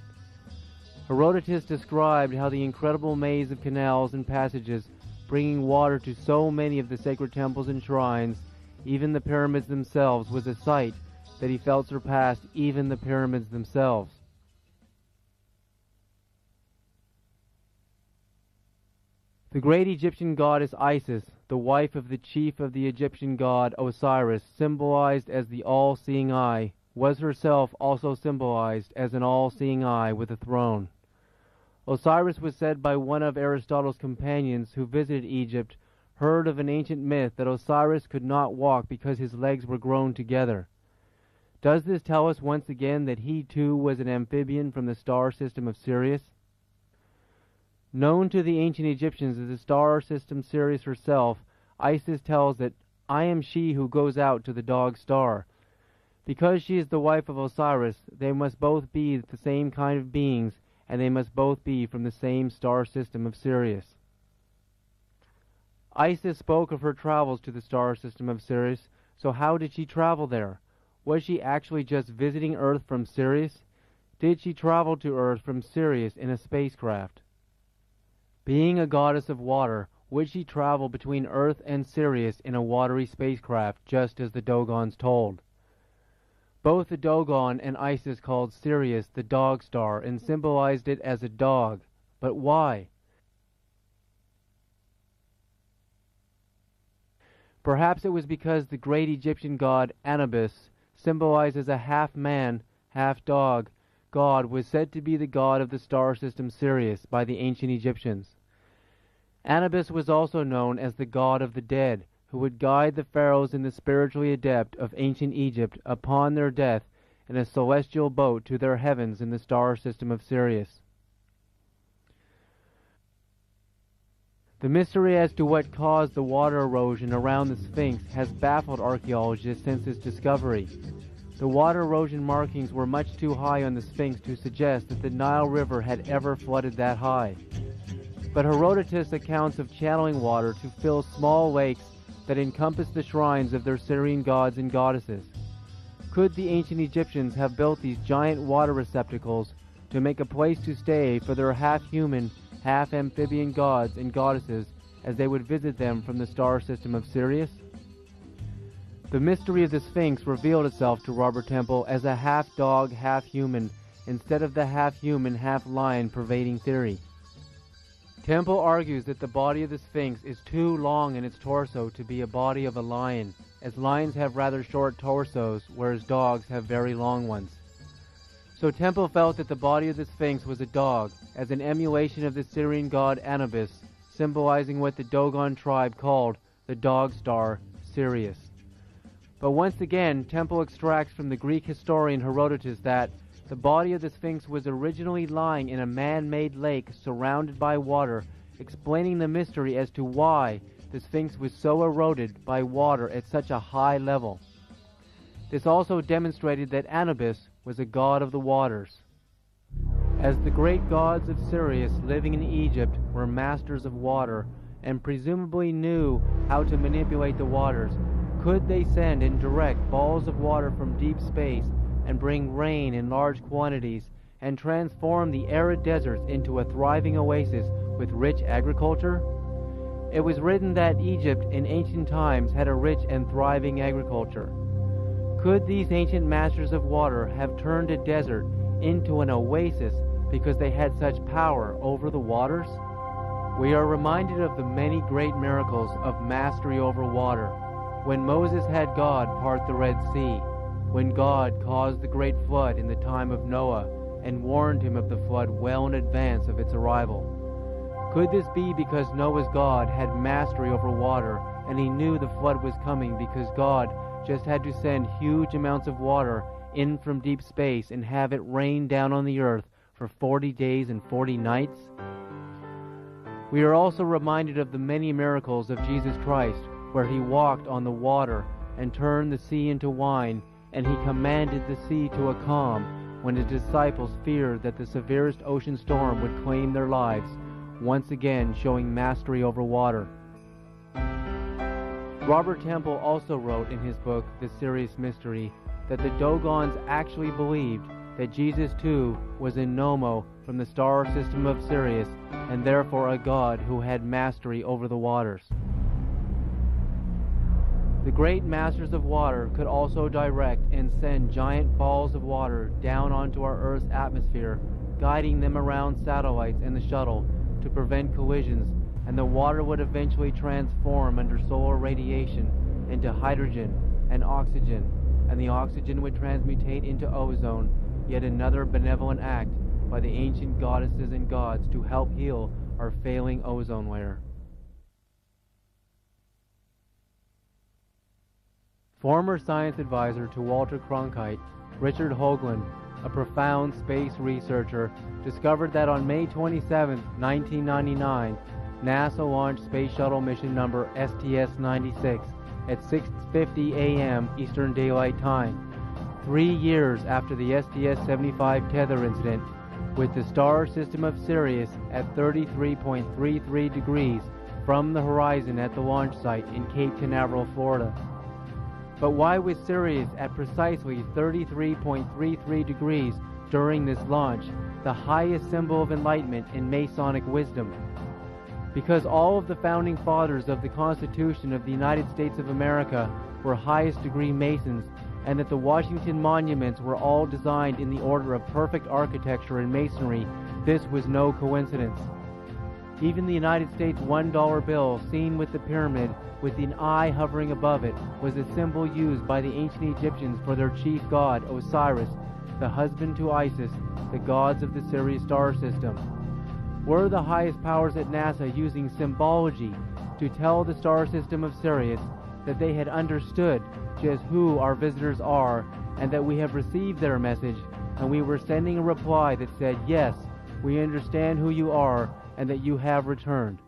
Herodotus described how the incredible maze of canals and passages bringing water to so many of the sacred temples and shrines, even the pyramids themselves, was a sight that he felt surpassed even the pyramids themselves. The great Egyptian goddess Isis, the wife of the chief of the Egyptian god Osiris, symbolized as the all-seeing eye, was herself also symbolized as an all-seeing eye with a throne. Osiris was said by one of Aristotle's companions who visited Egypt, heard of an ancient myth that Osiris could not walk because his legs were grown together. Does this tell us once again that he too was an amphibian from the star system of Sirius? Known to the ancient Egyptians as the star system Sirius herself, Isis tells that, "I am she who goes out to the dog star." Because she is the wife of Osiris, they must both be the same kind of beings, and they must both be from the same star system of Sirius. Isis spoke of her travels to the star system of Sirius, so how did she travel there? Was she actually just visiting Earth from Sirius? Did she travel to Earth from Sirius in a spacecraft? Being a goddess of water, would she travel between Earth and Sirius in a watery spacecraft, just as the Dogons told? Both the Dogon and Isis called Sirius the dog star and symbolized it as a dog. But why? Perhaps it was because the great Egyptian god Anubis, symbolized as a half-man, half-dog god, was said to be the god of the star system Sirius by the ancient Egyptians. Anubis was also known as the god of the dead, who would guide the pharaohs and the spiritually adept of ancient Egypt upon their death in a celestial boat to their heavens in the star system of Sirius. The mystery as to what caused the water erosion around the Sphinx has baffled archaeologists since its discovery. The water erosion markings were much too high on the Sphinx to suggest that the Nile River had ever flooded that high. But Herodotus' accounts of channeling water to fill small lakes that encompass the shrines of their Syrian gods and goddesses. Could the ancient Egyptians have built these giant water receptacles to make a place to stay for their half-human, half-amphibian gods and goddesses as they would visit them from the star system of Sirius? The mystery of the Sphinx revealed itself to Robert Temple as a half-dog, half-human, instead of the half-human, half-lion pervading theory. Temple argues that the body of the Sphinx is too long in its torso to be a body of a lion, as lions have rather short torsos, whereas dogs have very long ones. So Temple felt that the body of the Sphinx was a dog, as an emulation of the Syrian god Anubis, symbolizing what the Dogon tribe called the dog star Sirius. But once again, Temple extracts from the Greek historian Herodotus that the body of the Sphinx was originally lying in a man-made lake surrounded by water, explaining the mystery as to why the Sphinx was so eroded by water at such a high level. This also demonstrated that Anubis was a god of the waters. As the great gods of Sirius living in Egypt were masters of water and presumably knew how to manipulate the waters, could they send and direct balls of water from deep space and bring rain in large quantities and transform the arid deserts into a thriving oasis with rich agriculture? It was written that Egypt in ancient times had a rich and thriving agriculture. Could these ancient masters of water have turned a desert into an oasis because they had such power over the waters? We are reminded of the many great miracles of mastery over water. When Moses had God part the Red Sea, when God caused the great flood in the time of Noah and warned him of the flood well in advance of its arrival. Could this be because Noah's God had mastery over water and he knew the flood was coming because God just had to send huge amounts of water in from deep space and have it rain down on the earth for 40 days and 40 nights? We are also reminded of the many miracles of Jesus Christ, where he walked on the water and turned the sea into wine, and he commanded the sea to a calm when his disciples feared that the severest ocean storm would claim their lives, once again showing mastery over water. Robert Temple also wrote in his book, The Sirius Mystery, that the Dogons actually believed that Jesus too was in Nomo from the star system of Sirius, and therefore a god who had mastery over the waters. The great masters of water could also direct and send giant balls of water down onto our Earth's atmosphere, guiding them around satellites and the shuttle to prevent collisions, and the water would eventually transform under solar radiation into hydrogen and oxygen, and the oxygen would transmutate into ozone, yet another benevolent act by the ancient goddesses and gods to help heal our failing ozone layer. Former science advisor to Walter Cronkite, Richard Hoagland, a profound space researcher, discovered that on May 27, 1999, NASA launched Space Shuttle mission number STS-96 at 6:50 a.m. Eastern Daylight Time. 3 years after the STS-75 tether incident, with the star system of Sirius at 33.33 degrees from the horizon at the launch site in Cape Canaveral, Florida. But why was Sirius at precisely 33.33 degrees during this launch, the highest symbol of enlightenment in Masonic wisdom? Because all of the founding fathers of the Constitution of the United States of America were highest degree Masons, and that the Washington monuments were all designed in the order of perfect architecture and masonry, this was no coincidence. Even the United States $1 bill, seen with the pyramid with an eye hovering above it, was a symbol used by the ancient Egyptians for their chief god, Osiris, the husband to Isis, the gods of the Sirius star system. Were the highest powers at NASA using symbology to tell the star system of Sirius that they had understood just who our visitors are, and that we have received their message, and we were sending a reply that said, yes, we understand who you are, and that you have returned?